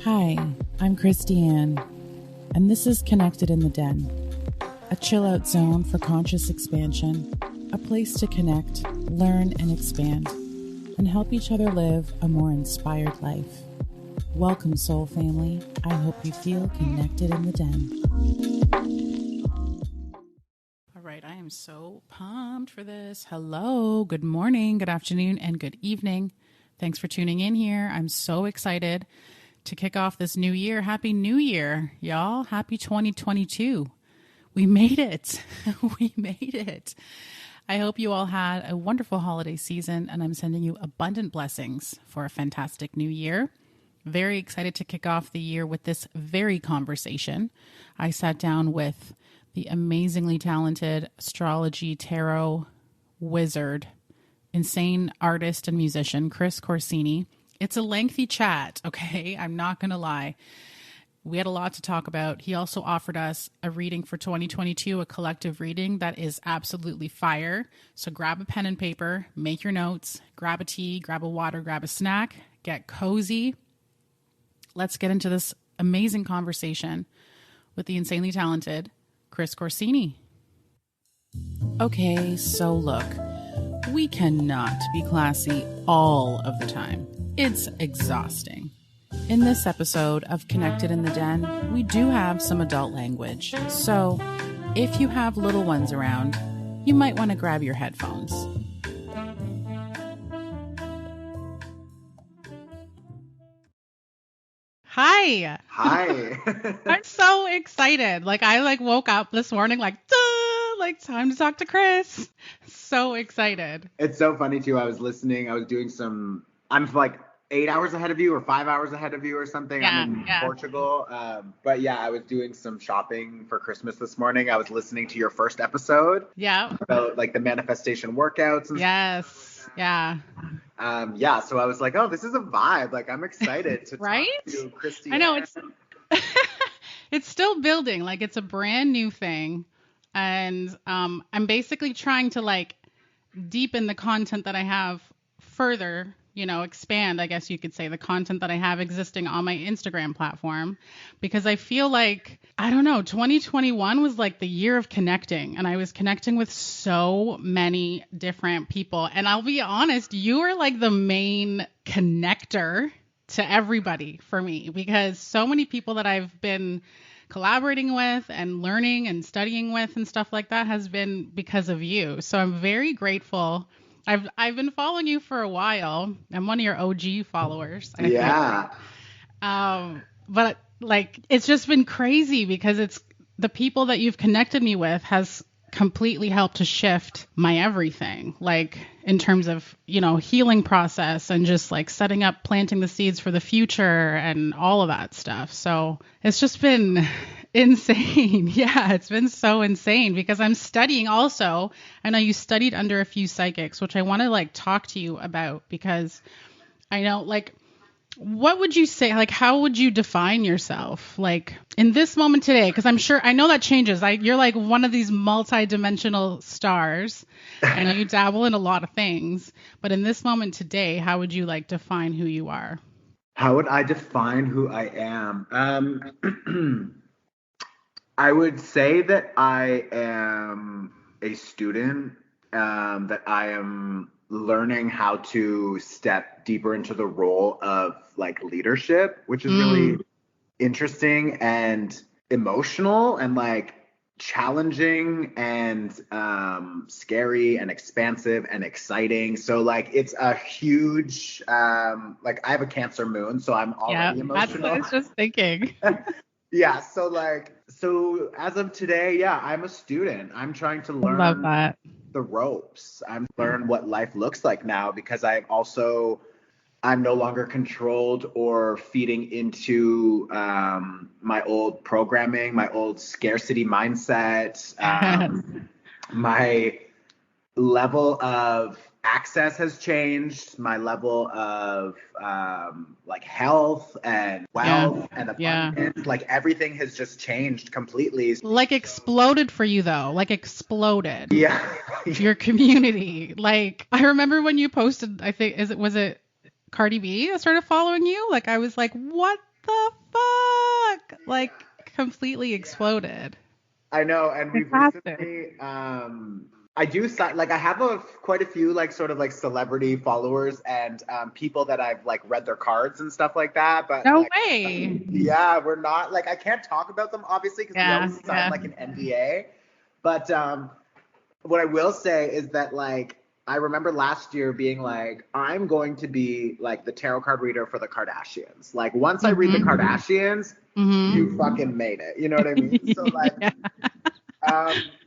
Hi, I'm Krystie Ann, and this is Connected in the Den, a chill-out zone for conscious expansion, a place to connect, learn, and expand, and help each other live a more inspired life. Welcome, soul family. I hope you feel connected in the den. All right, I am so pumped for this. Hello, good morning, good afternoon, and good evening. Thanks for tuning in here. I'm so excited to kick off this new year. Happy New Year, y'all. Happy 2022. We made it. We made it. I hope you all had a wonderful holiday season, and I'm sending you abundant blessings for a fantastic new year. Very excited to kick off the year with this very conversation. I sat down with the amazingly talented astrology tarot wizard, insane artist and musician, Chris Corsini. It's a lengthy chat, okay? I'm not going to lie. We had a lot to talk about. He also offered us a reading for 2022, a collective reading that is absolutely fire. So grab a pen and paper, make your notes, grab a tea, grab a water, grab a snack, get cozy. Let's get into this amazing conversation with the insanely talented Chris Corsini. Okay, so look, we cannot be classy all of the time. It's exhausting. In this episode of Connected in the Den, we do have some adult language. So if you have little ones around, you might want to grab your headphones. Hi. Hi. I'm so excited. I woke up this morning time to talk to Chris. So excited. It's so funny too. I was listening. I'm like 8 hours ahead of you or 5 hours ahead of you or something. Yeah, I'm in Portugal. But yeah, I was doing some shopping for Christmas this morning. I was listening to your first episode. Yeah. About like the manifestation workouts and stuff. Yeah. So I was like, oh, this is a vibe. Like I'm excited to right? talk to Krystie. I know it's still building. Like it's a brand new thing. And I'm basically trying to deepen the content that I have further, expand, I guess you could say, the content that I have existing on my Instagram platform, because I feel like, 2021 was like the year of connecting, and I was connecting with so many different people. And I'll be honest, you are like the main connector to everybody for me, because so many people that I've been collaborating with and learning and studying with and stuff like that has been because of you. So I'm very grateful. I've been following you for a while. I'm one of your OG followers. I think. But it's just been crazy because it's the people that you've connected me with has completely helped to shift my everything, in terms of, healing process and just planting the seeds for the future and all of that stuff. So it's just been insane. Yeah, it's been so insane because I'm studying also. I know you studied under a few psychics, which I want to talk to you about, because I know what would you say, how would you define yourself in this moment today? Because I know that changes. You're one of these multi-dimensional stars. I know you dabble in a lot of things, but in this moment today, how would you define who you are? How would I define who I am? I would say that I am a student, that I am learning how to step deeper into the role of leadership, which is really interesting and emotional and challenging and scary and expansive and exciting. So it's a huge I have a Cancer moon, so I'm already emotional. That's what I was just thinking. Yeah, so as of today, I'm a student. I'm trying to learn Love that. The ropes. I'm learn what life looks like now, because I'm no longer controlled or feeding into my old programming, my old scarcity mindset. My level of access has changed. My level of health and wealth and abundance, everything has just changed completely. Exploded for you though, exploded. Yeah. Your community. I remember when you posted, was it Cardi B started following you. Like, I was like, what the fuck? Like, completely exploded. I know, and we've Fantastic. recently, I do like I have quite a few like sort of like celebrity followers and people that I've like read their cards and stuff like that. But No like, way. yeah, we're not like I can't talk about them obviously because we always sign like an NDA. But what I will say is that like I remember last year being like, I'm going to be like the tarot card reader for the Kardashians. Like once I read the Kardashians, you fucking made it. You know what I mean? So like,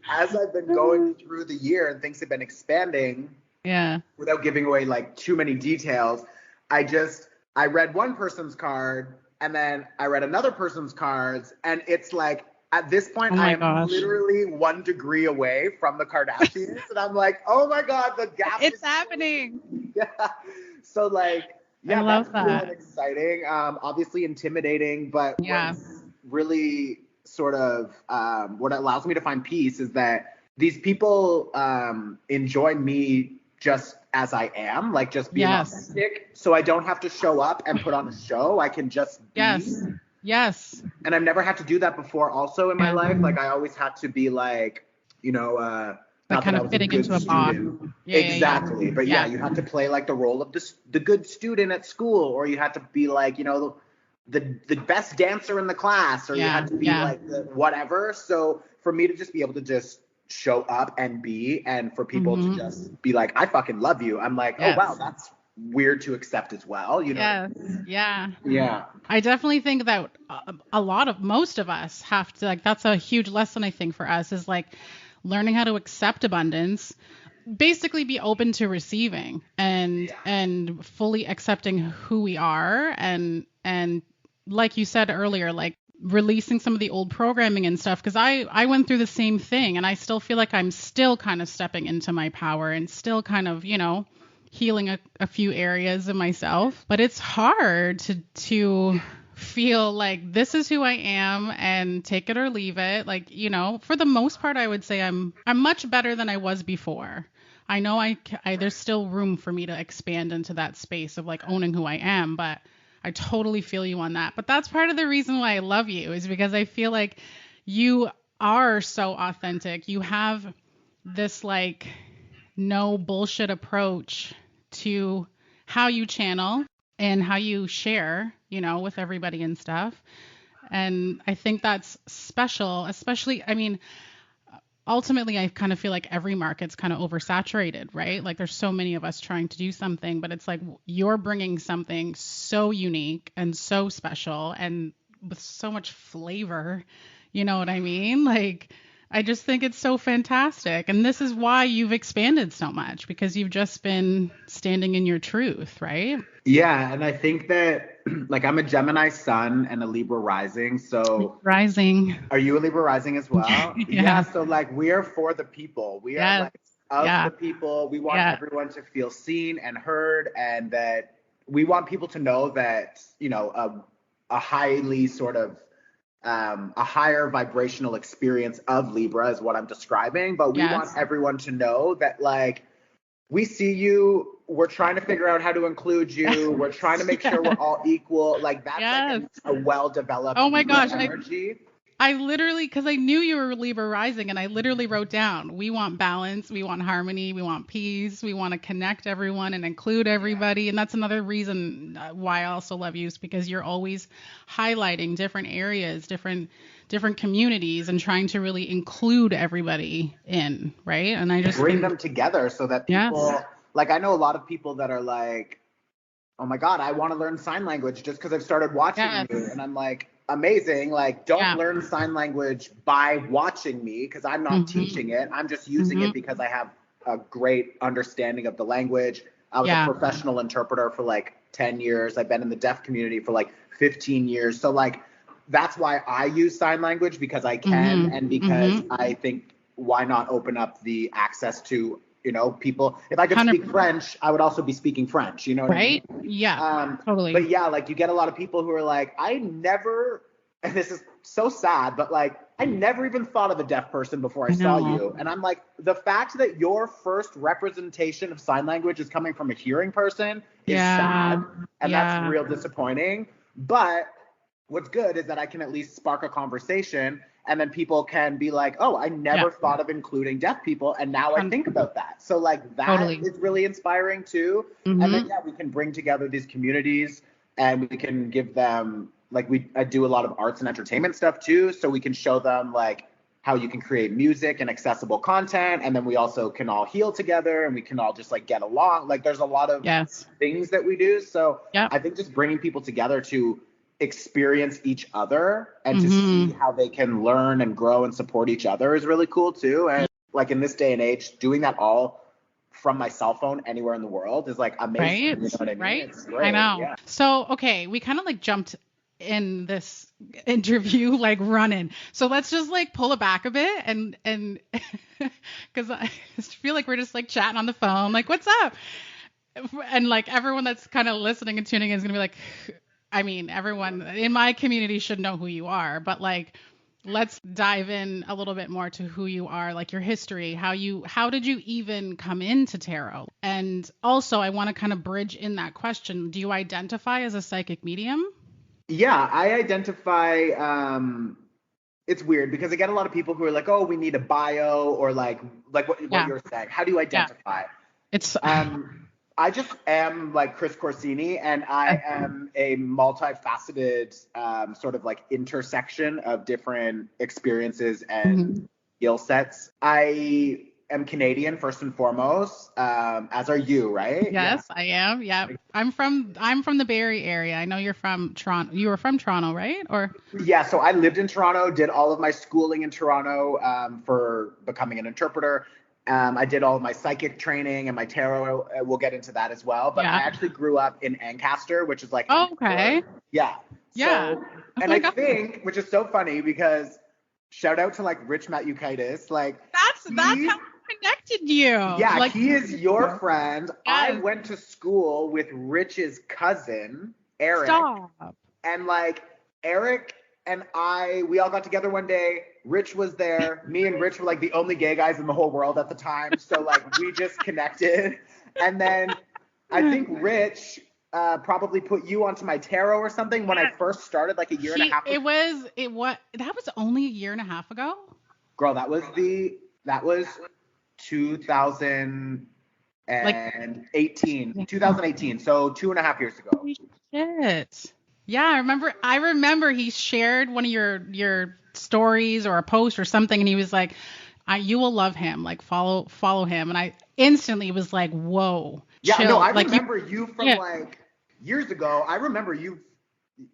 as I've been going through the year and things have been expanding, without giving away like too many details, I read one person's card and then I read another person's cards, and it's like at this point I am literally 1 degree away from the Kardashians, and I'm like, oh my god, the gap is happening. Yeah. So like, yeah, I love that's cool and exciting. Obviously intimidating, but what's really sort of what allows me to find peace is that these people enjoy me just as I am, like just being authentic. So I don't have to show up and put on a show. I can just be. Yes. And I've never had to do that before also in my life. Like I always had to be like, you know, like kind of fitting into a box. Exactly. But yeah, you have to play like the role of the good student at school, or you had to be like, you know, the best dancer in the class, or you had to be like the whatever. So for me to just be able to just show up and be, and for people to just be like, I fucking love you, I'm like, oh wow, that's weird to accept as well, you know? Yeah. I definitely think that most of us have to, like, that's a huge lesson I think for us, is like learning how to accept abundance, basically be open to receiving and fully accepting who we are, and like you said earlier, like releasing some of the old programming and stuff, because I went through the same thing, and I still feel like I'm still kind of stepping into my power and still kind of, you know, healing a few areas of myself. But it's hard to feel like this is who I am and take it or leave it. Like, you know, for the most part, I would say I'm much better than I was before. I know I there's still room for me to expand into that space of like owning who I am, but I totally feel you on that. But that's part of the reason why I love you, is because I feel like you are so authentic. You have this like no bullshit approach to how you channel and how you share, you know, with everybody and stuff. And I think that's special, especially, I mean, ultimately, I kind of feel like every market's kind of oversaturated, right? Like there's so many of us trying to do something, but it's like you're bringing something so unique and so special and with so much flavor. You know what I mean? Like, I just think it's so fantastic. And this is why you've expanded so much, because you've just been standing in your truth, right? Yeah. And I think that like I'm a Gemini sun and a Libra rising. So rising. Are you a Libra rising as well? Yeah. So like we are for the people. We are like of the people. We want everyone to feel seen and heard, and that we want people to know that, you know, a highly sort of a higher vibrational experience of Libra is what I'm describing. But we want everyone to know that, like, we see you. We're trying to figure out how to include you. We're trying to make sure we're all equal. Like, that's like a well-developed energy. I literally, because I knew you were Libra rising, and I literally wrote down, we want balance, we want harmony, we want peace, we want to connect everyone and include everybody. And that's another reason why I also love you, is because you're always highlighting different areas, different communities, and trying to really include everybody in, right? And I just bring them together so that people, like, I know a lot of people that are like, oh my God, I want to learn sign language just because I've started watching you. And I'm like, amazing. Like, don't learn sign language by watching me, because I'm not teaching it. I'm just using it because I have a great understanding of the language. I was a professional interpreter for like 10 years. I've been in the deaf community for like 15 years. So like, that's why I use sign language, because I can, and because I think, why not open up the access to, you know, people. If I could 100%. Speak French, I would also be speaking French, you know what I mean? Yeah, totally. But yeah, like you get a lot of people who are like, I never, and this is so sad, but like I never even thought of a deaf person before I saw know. you. And I'm like, the fact that your first representation of sign language is coming from a hearing person is sad. And that's real disappointing. But what's good is that I can at least spark a conversation, and then people can be like, oh, I never thought of including deaf people, and now I think about that. So like that is really inspiring too. And then we can bring together these communities, and we can give them, like, I do a lot of arts and entertainment stuff too, so we can show them like how you can create music and accessible content, and then we also can all heal together, and we can all just like get along. Like there's a lot of things that we do. So I think just bringing people together to experience each other and to see how they can learn and grow and support each other is really cool too. And like in this day and age, doing that all from my cell phone anywhere in the world is like amazing. Right? You know what I mean? Right? It's great. I know. Yeah. So, okay, we kind of like jumped in this interview like running. So let's just like pull it back a bit and because I just feel like we're just like chatting on the phone, like, what's up? And like everyone that's kind of listening and tuning in is gonna be like, I mean, everyone in my community should know who you are, but like, let's dive in a little bit more to who you are, like your history, how did you even come into tarot? And also I want to kind of bridge in that question. Do you identify as a psychic medium? Yeah, I identify, it's weird because I get a lot of people who are like, oh, we need a bio, or like what you're saying. How do you identify? It's I just am like Chris Corsini, and I am a multifaceted sort of like intersection of different experiences and skill sets. I am Canadian first and foremost, as are you, right? Yes, I am. Yeah, I'm from the Barrie area. I know you're from Toronto. You were from Toronto, right? Or yeah, so I lived in Toronto, did all of my schooling in Toronto for becoming an interpreter. I did all of my psychic training and my tarot. We'll get into that as well. But I actually grew up in Ancaster, which is like okay. Yeah. Yeah. So, and I think, which is so funny because shout out to like Rich Matukaitis, like that's how I connected you. Yeah, like, he is your friend. Yes. I went to school with Rich's cousin, Eric. Stop. And like Eric and we all got together one day. Rich was there. Me and Rich were like the only gay guys in the whole world at the time. So like we just connected. And then I think Rich probably put you onto my tarot or something when I first started, like a year and a half ago. That was only a year and a half ago? Girl, that was 2018. 2018. So 2.5 years ago. Holy shit. Yeah, I remember he shared one of your stories or a post or something, and he was like, you will love him, like follow him. And I instantly was like, whoa. Yeah, chill. no, I remember you from like years ago. I remember you,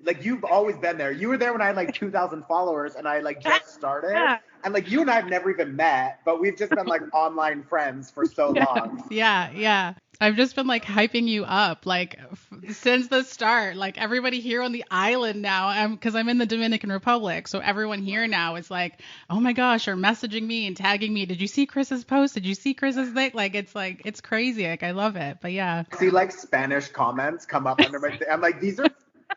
like, you've always been there. You were there when I had like 2,000 followers and I like just started. Yeah. And like you and I have never even met, but we've just been like online friends for so long. Yeah. I've just been like hyping you up like since the start. Like everybody here on the island now, because I'm in the Dominican Republic, so everyone here now is like, oh my gosh, are messaging me and tagging me. Did you see Chris's post? Did you see Chris's thing? Like it's crazy. Like I love it. But yeah. I see like Spanish comments come up under my thing. I'm like, these are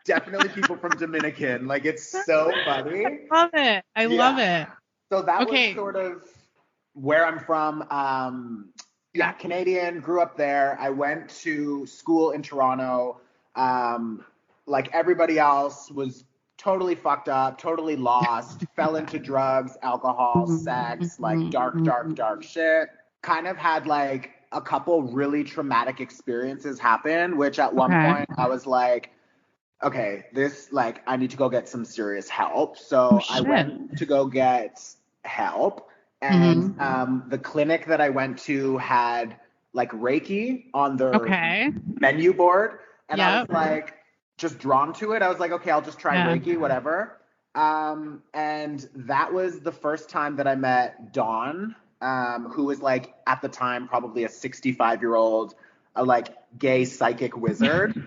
definitely people from Dominican. Like it's so funny. I love it. I love it. So that was sort of where I'm from. Yeah, Canadian, grew up there. I went to school in Toronto. Like everybody else, was totally fucked up, totally lost, fell into drugs, alcohol, sex, like dark shit. Kind of had like a couple really traumatic experiences happen, which at one point I was like, okay, this, like, I need to go get some serious help. So I went to go get help. And the clinic that I went to had like Reiki on their menu board. And I was like, just drawn to it. I was like, okay, I'll just try Reiki, whatever. And that was the first time that I met Dawn, who was like at the time probably a 65-year-old, like gay psychic wizard.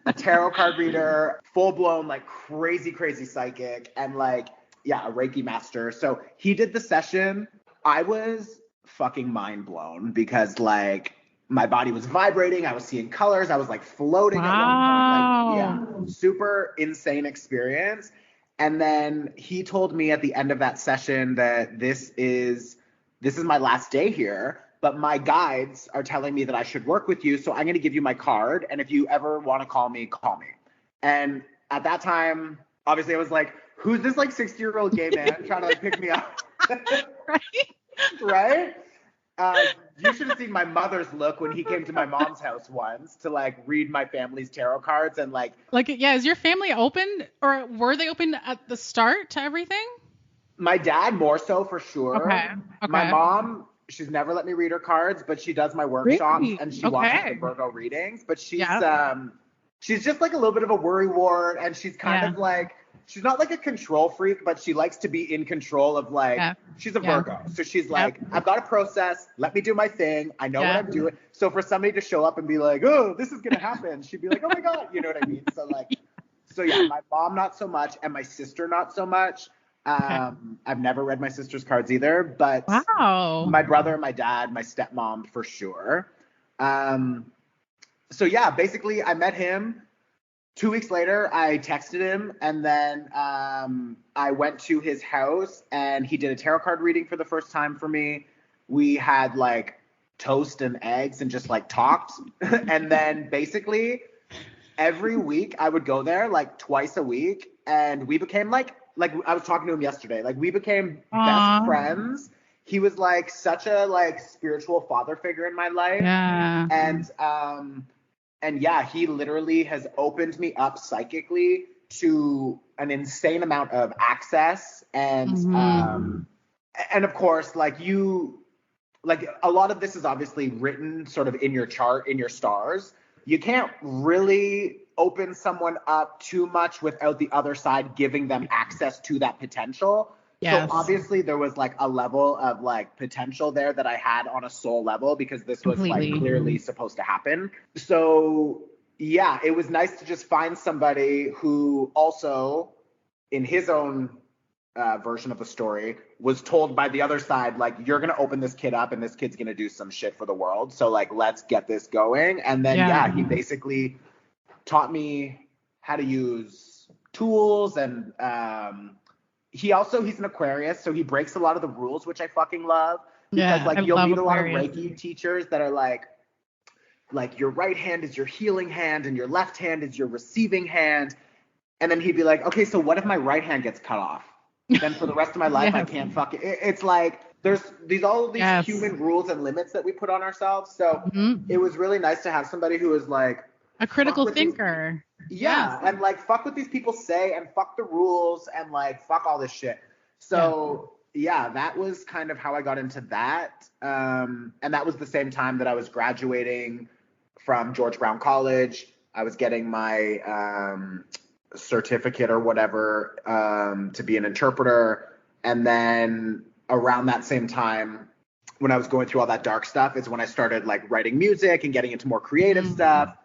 A tarot card reader, full-blown, like, crazy psychic, and, like, yeah, a Reiki master. So he did the session. I was fucking mind blown because, like, my body was vibrating. I was seeing colors. I was, like, floating at one point. Like, yeah, super insane experience. And then he told me at the end of that session that this is my last day here, but my guides are telling me that I should work with you, so I'm going to give you my card, and if you ever want to call me, call me. And at that time, obviously I was like, who's this like 60-year-old gay man trying to like pick me up? Right? You should have seen my mother's look when he came to my mom's house once to like read my family's tarot cards and like yeah, is your family open, or were they open at the start to everything? My dad more so for sure. Okay. My mom, she's never let me read her cards, but she does my workshops and she watches the Virgo readings. But she's just like a little bit of a worrywart, and she's kind of like, she's not like a control freak, but she likes to be in control of like, she's a Virgo. So she's like, I've got a process. Let me do my thing. I know what I'm doing. So for somebody to show up and be like, oh, this is going to happen, she'd be like, oh my God, you know what I mean? So like, my mom, not so much. And my sister, not so much. I've never read my sister's cards either, but my brother, my dad, my stepmom for sure. So yeah, basically I met him. 2 weeks later, I texted him, and then I went to his house, and he did a tarot card reading for the first time for me. We had like toast and eggs and just like talked. And then basically every week I would go there like twice a week, and we became like I was talking to him yesterday, like we became best friends. He was like such a like spiritual father figure in my life. Yeah. And yeah, he literally has opened me up psychically to an insane amount of access. And of course, like a lot of this is obviously written sort of in your chart, in your stars. You can't really open someone up too much without the other side giving them access to that potential. Yes. So obviously there was like a level of like potential there that I had on a soul level, because this was like clearly supposed to happen. So yeah, it was nice to just find somebody who also, in his own version of the story, was told by the other side, like, you're going to open this kid up and this kid's going to do some shit for the world. So like, let's get this going. And then he basically taught me how to use tools, and he's an Aquarius, so he breaks a lot of the rules, which I fucking love. Because like you'll meet a lot of Reiki teachers that are like your right hand is your healing hand and your left hand is your receiving hand. And then he'd be like, okay, so what if my right hand gets cut off? Then for the rest of my life, I can't fucking. It's like there's all of these human rules and limits that we put on ourselves. So it was really nice to have somebody who was like a critical thinker. And like fuck what these people say and fuck the rules and like fuck all this shit. So yeah, that was kind of how I got into that. And that was the same time that I was graduating from George Brown College. I was getting my certificate or whatever to be an interpreter. And then around that same time, when I was going through all that dark stuff, is when I started like writing music and getting into more creative stuff.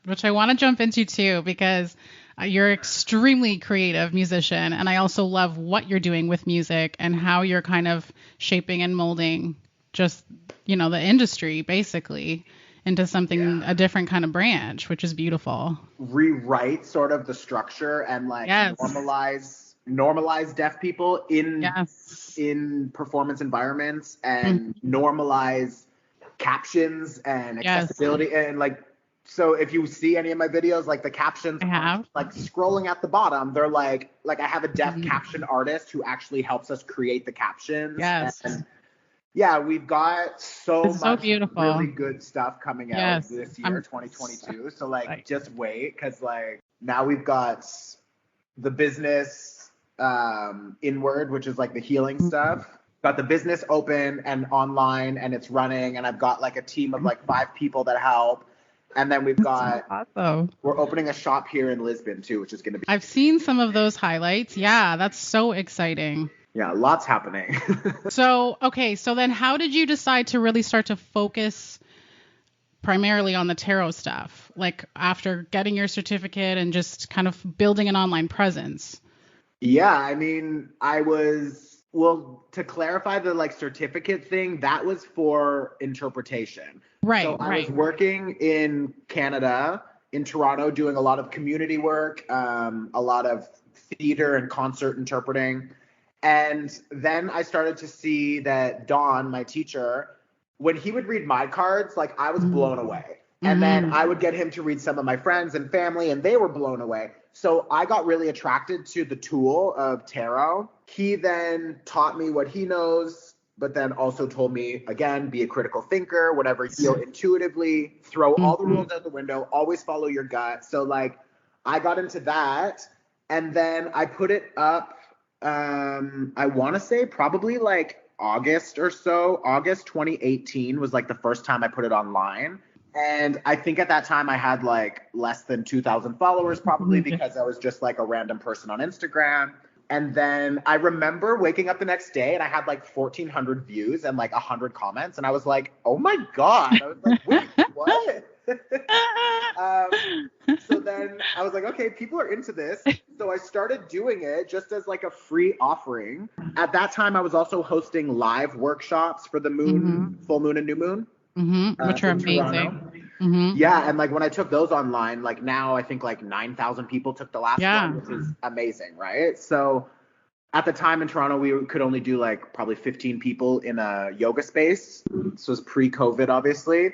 Which I want to jump into too, because you're an extremely creative musician. And I also love what you're doing with music and how you're kind of shaping and molding just, the industry basically into something, a different kind of branch, which is beautiful. Rewrite sort of the structure and like normalize deaf people in performance environments, and normalize captions and accessibility and like. So if you see any of my videos, like the captions, like scrolling at the bottom, they're like I have a deaf caption artist who actually helps us create the captions. Yes. And yeah, we've got so much really good stuff coming out this year, 2022. So like, just wait, because like now we've got the business inward, which is like the healing stuff. Got the business open and online, and it's running, and I've got like a team of like 5 people that help. And then we've got, we're opening a shop here in Lisbon too, which is going to be. I've seen some of those highlights. Yeah, that's so exciting. Yeah, lots happening. So then how did you decide to really start to focus primarily on the tarot stuff? Like after getting your certificate and just kind of building an online presence? Yeah, I mean, to clarify the like certificate thing, that was for interpretation. Right. So I was working in Canada, in Toronto, doing a lot of community work, a lot of theater and concert interpreting. And then I started to see that Don, my teacher, when he would read my cards, like I was blown away. And then I would get him to read some of my friends and family, and they were blown away. So I got really attracted to the tool of tarot. He then taught me what he knows, but then also told me, again, be a critical thinker, whatever you feel intuitively, throw all the rules out the window, always follow your gut. So like I got into that, and then I put it up, I want to say probably like August or so. August 2018 was like the first time I put it online. And I think at that time I had like less than 2,000 followers, probably because I was just like a random person on Instagram. And then I remember waking up the next day and I had like 1,400 views and like 100 comments. And I was like, oh my God. I was like, wait, what? So then I was like, okay, people are into this. So I started doing it just as like a free offering. At that time, I was also hosting live workshops for the moon, full moon and new moon. Which are amazing. Yeah, and like when I took those online, like now I think like 9,000 people took the last one, which is amazing, right? So at the time in Toronto, we could only do like probably 15 people in a yoga space. This was pre-COVID, obviously.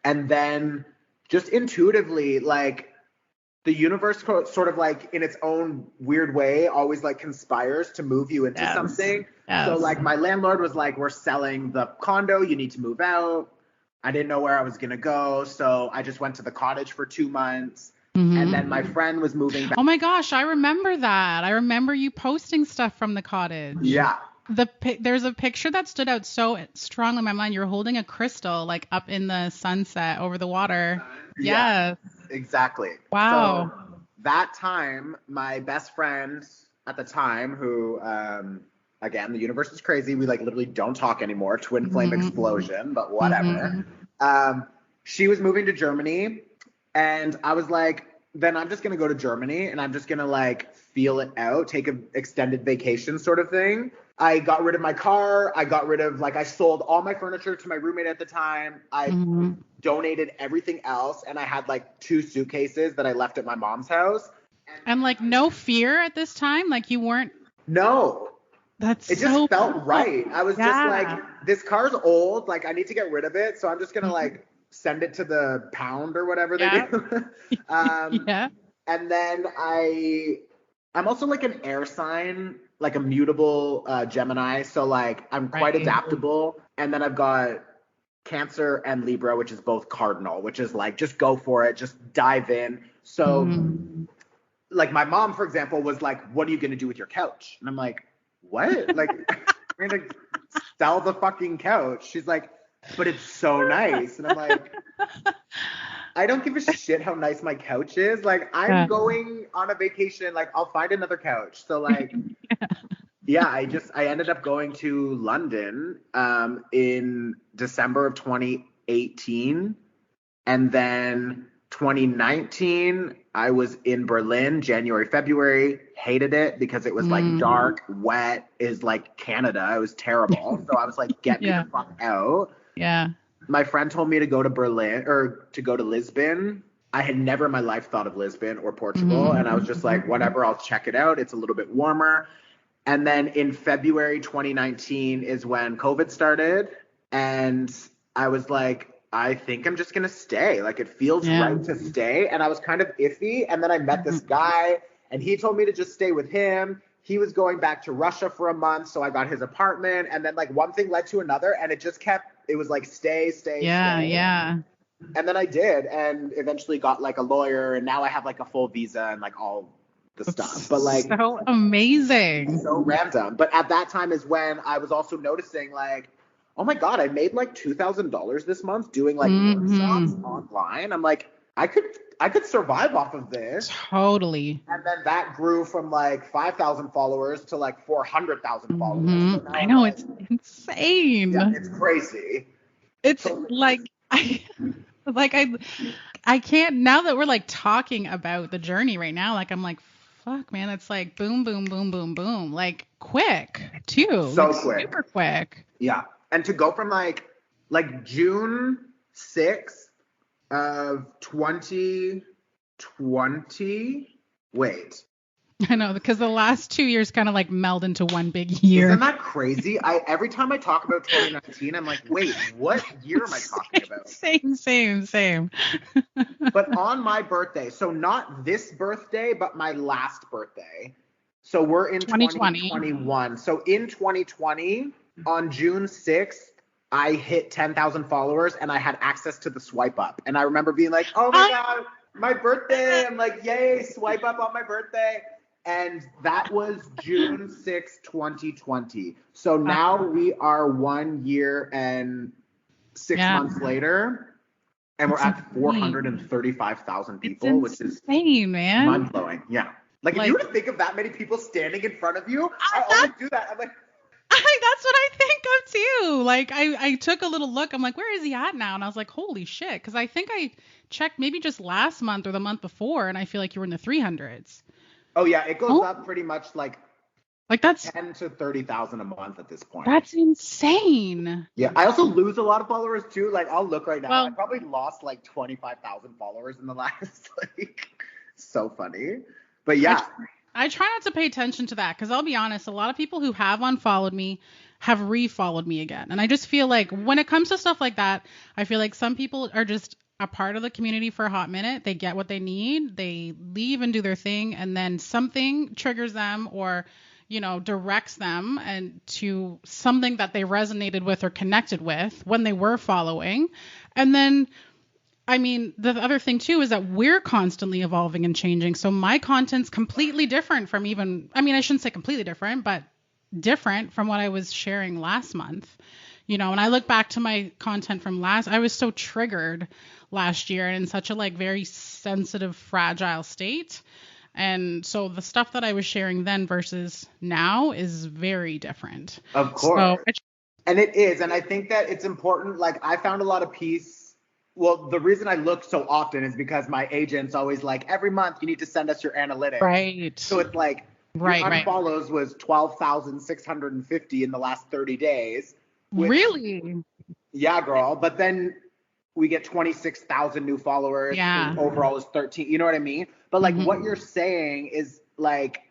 And then just intuitively, like the universe sort of like in its own weird way always like conspires to move you into something. So like my landlord was like, we're selling the condo, you need to move out. I didn't know where I was going to go. So I just went to the cottage for 2 months. And then my friend was moving back. Oh my gosh, I remember that. I remember you posting stuff from the cottage. Yeah. There's a picture that stood out so strongly in my mind. You're holding a crystal like up in the sunset over the water. Yeah, exactly. Wow. So that time, my best friend at the time, who, again, the universe is crazy. We like literally don't talk anymore. Twin flame explosion, but whatever. She was moving to Germany, and I was like, then I'm just going to go to Germany and I'm just going to like feel it out, take an extended vacation sort of thing. I got rid of my car. I got rid of, like, I sold all my furniture to my roommate at the time. I donated everything else. And I had like 2 suitcases that I left at my mom's house. And like no fear at this time? Like you weren't? No. It just felt right. I was just like, this car's old. Like I need to get rid of it. So I'm just going to like send it to the pound or whatever they do. And then I'm also like an air sign, like a mutable Gemini. So like I'm quite adaptable. And then I've got Cancer and Libra, which is both cardinal, which is like, just go for it. Just dive in. So like my mom, for example, was like, what are you going to do with your couch? And I'm like, what? Like, we're going to sell the fucking couch. She's like, but it's so nice. And I'm like, I don't give a shit how nice my couch is. Like, I'm going on a vacation. Like, I'll find another couch. So, like, I ended up going to London in December of 2018. And then 2019, I was in Berlin, January, February. Hated it because it was like dark, wet, is like Canada. It was terrible. So I was like, get me the fuck out. Yeah. My friend told me to go to Berlin or to go to Lisbon. I had never in my life thought of Lisbon or Portugal. And I was just like, whatever, I'll check it out. It's a little bit warmer. And then in February 2019 is when COVID started. And I was like, I think I'm just going to stay. Like, it feels right to stay. And I was kind of iffy. And then I met this guy and he told me to just stay with him. He was going back to Russia for a month. So I got his apartment. And then like one thing led to another. And it just kept, it was like, stay. Yeah. And then I did, and eventually got like a lawyer. And now I have like a full visa and like all the stuff. But like, so amazing. So random. But at that time is when I was also noticing like, oh my God, I made like $2,000 this month doing like workshops online. I'm like, I could survive off of this. Totally. And then that grew from like 5,000 followers to like 400,000 followers. So I know, it's insane. Yeah, it's crazy. It's like, I can't, now that we're like talking about the journey right now, like I'm like, fuck man, it's like boom, boom, boom, boom, boom. Like quick too. So like, quick. Super quick. Yeah. And to go from like June 6th of 2020, wait. I know, because the last 2 years kind of like meld into one big year. Isn't that crazy? Every time I talk about 2019, I'm like, wait, what year am I talking about? Same. But on my birthday, so not this birthday, but my last birthday. So we're in 2021. So in 2020, on June 6th, I hit 10,000 followers and I had access to the swipe up. And I remember being like, oh my God, my birthday. I'm like, yay, swipe up on my birthday. And that was June 6th, 2020. So now we are 1 year and 6 months later, and we're at 435,000 people, which is insane, man. Mind-blowing. Yeah. Like, if you were to think of that many people standing in front of you, I always do that. I'm like, that's what I think of too. Like, I took a little look. I'm like, where is he at now? And I was like, holy shit. Because I think I checked maybe just last month or the month before, and I feel like you were in the 300s. Oh, yeah. It goes up pretty much like that's 10 to 30,000 a month at this point. That's insane. Yeah. I also lose a lot of followers too. Like, I'll look right now. I probably lost like 25,000 followers in the last, like, so funny. But yeah. I try not to pay attention to that because I'll be honest, a lot of people who have unfollowed me have refollowed me again. And I just feel like when it comes to stuff like that, I feel like some people are just a part of the community for a hot minute. They get what they need. They leave and do their thing. And then something triggers them or, directs them and to something that they resonated with or connected with when they were following. And then the other thing too is that we're constantly evolving and changing. So my content's completely different from I shouldn't say completely different, but different from what I was sharing last month. When I look back to my content from I was so triggered last year and in such a very sensitive, fragile state. And so the stuff that I was sharing then versus now is very different. Of course. And it is. And I think that it's important. Like, I found a lot of peace. Well, the reason I look so often is because my agent's always like, every month you need to send us your analytics. Right. So it's like, your unfollows was 12,650 in the last 30 days. Really? Yeah, girl. But then we get 26,000 new followers. Yeah. Overall is 13. You know what I mean? But like what you're saying is like,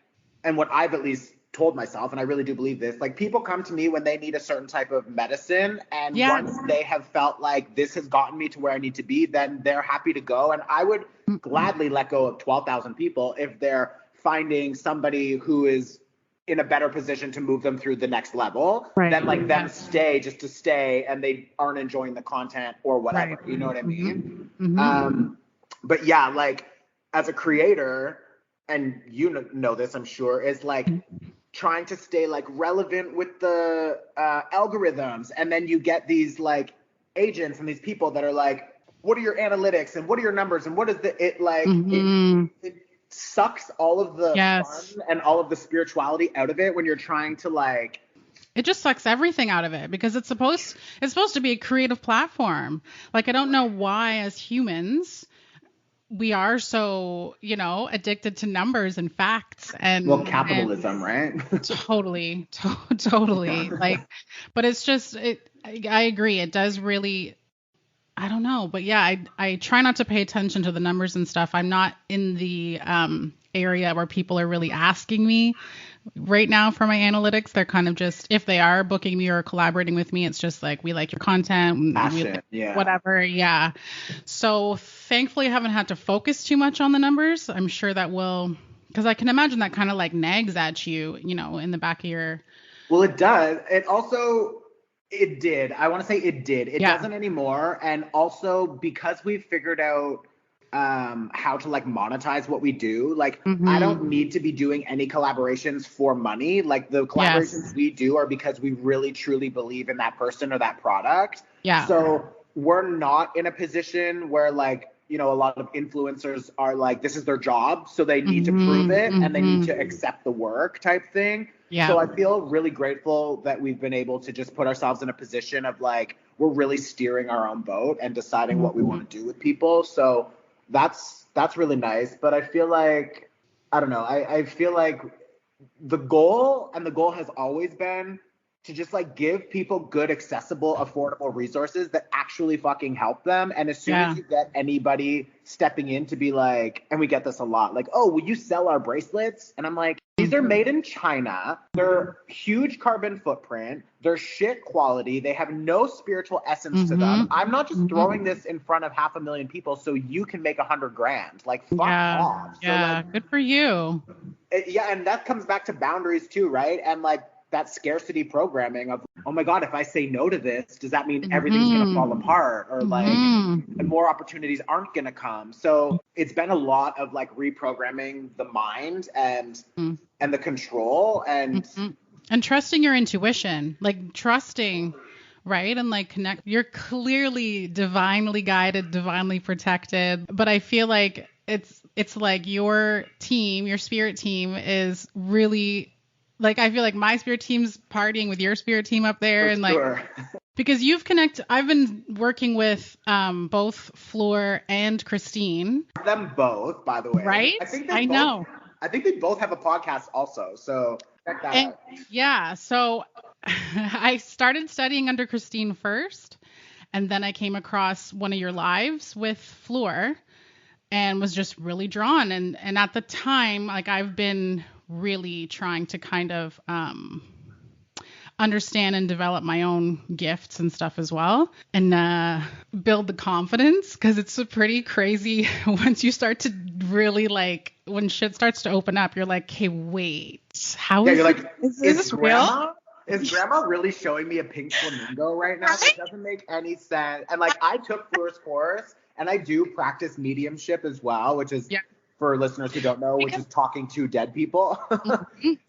and what I've at least told myself, and I really do believe this, like people come to me when they need a certain type of medicine, and once they have felt like this has gotten me to where I need to be, then they're happy to go. And I would gladly let go of 12,000 people if they're finding somebody who is in a better position to move them through the next level than like them stay just to stay and they aren't enjoying the content or whatever. You know what I mean? But yeah, like as a creator, and you know this, I'm sure, is like trying to stay like relevant with the algorithms. And then you get these like agents and these people that are like, what are your analytics and what are your numbers and what is it sucks all of the fun and all of the spirituality out of it when you're trying to like. It just sucks everything out of it because it's supposed to be a creative platform. Like, I don't know why as humans we are so, addicted to numbers and facts and capitalism, right? Totally. Like, but it's just, I agree. It does really, I don't know, but yeah, I try not to pay attention to the numbers and stuff. I'm not in the area where people are really asking me right now for my analytics. They're kind of just, if they are booking me or collaborating with me, it's just like, we like your content, whatever. Yeah. So thankfully I haven't had to focus too much on the numbers. I'm sure that will, because I can imagine that kind of like nags at you, in the back of your. Well, it does. It did. I want to say it did. It doesn't anymore. And also because we've figured out how to like monetize what we do. Like I don't need to be doing any collaborations for money. Like the collaborations we do are because we really truly believe in that person or that product. Yeah. So we're not in a position where like, a lot of influencers are like, this is their job. So they need to prove it and they need to accept the work type thing. Yeah. So I feel really grateful that we've been able to just put ourselves in a position of like, we're really steering our own boat and deciding what we want to do with people. So that's really nice. But I feel like, I don't know, I feel like the goal has always been to just like give people good, accessible, affordable resources that actually fucking help them. And as soon as you get anybody stepping in to be like, and we get this a lot, like, oh, will you sell our bracelets? And I'm like, these are made in China. They're huge carbon footprint. They're shit quality. They have no spiritual essence to them. I'm not just throwing this in front of 500,000 people so you can make $100,000. Like, fuck off. Yeah, so, like, good for you. And that comes back to boundaries too, right? And like that scarcity programming of, oh my God, if I say no to this, does that mean everything's going to fall apart? Or like, and more opportunities aren't going to come. So it's been a lot of like reprogramming the mind and the control and trusting your intuition, like trusting, right? And like connect. You're clearly divinely guided, divinely protected. But I feel like it's like your team, your spirit team is really, like, I feel like my spirit team's partying with your spirit team up there. And like, because you've connected, I've been working with both Fleur and Krystine. Them both, by the way. Right? I know. I think they both have a podcast also. So check that out. Yeah. So I started studying under Krystine first. And then I came across one of your lives with Fleur and was just really drawn. And at the time, like, I've been really trying to kind of understand and develop my own gifts and stuff as well, and build the confidence, because it's a pretty crazy once you start to really, like, when shit starts to open up, you're like, hey, wait, how is, like, is this real? Is grandma really showing me a pink flamingo right now? That doesn't make any sense. And like, I took Fleur's course and I do practice mediumship as well, which is, for listeners who don't know, which is talking to dead people.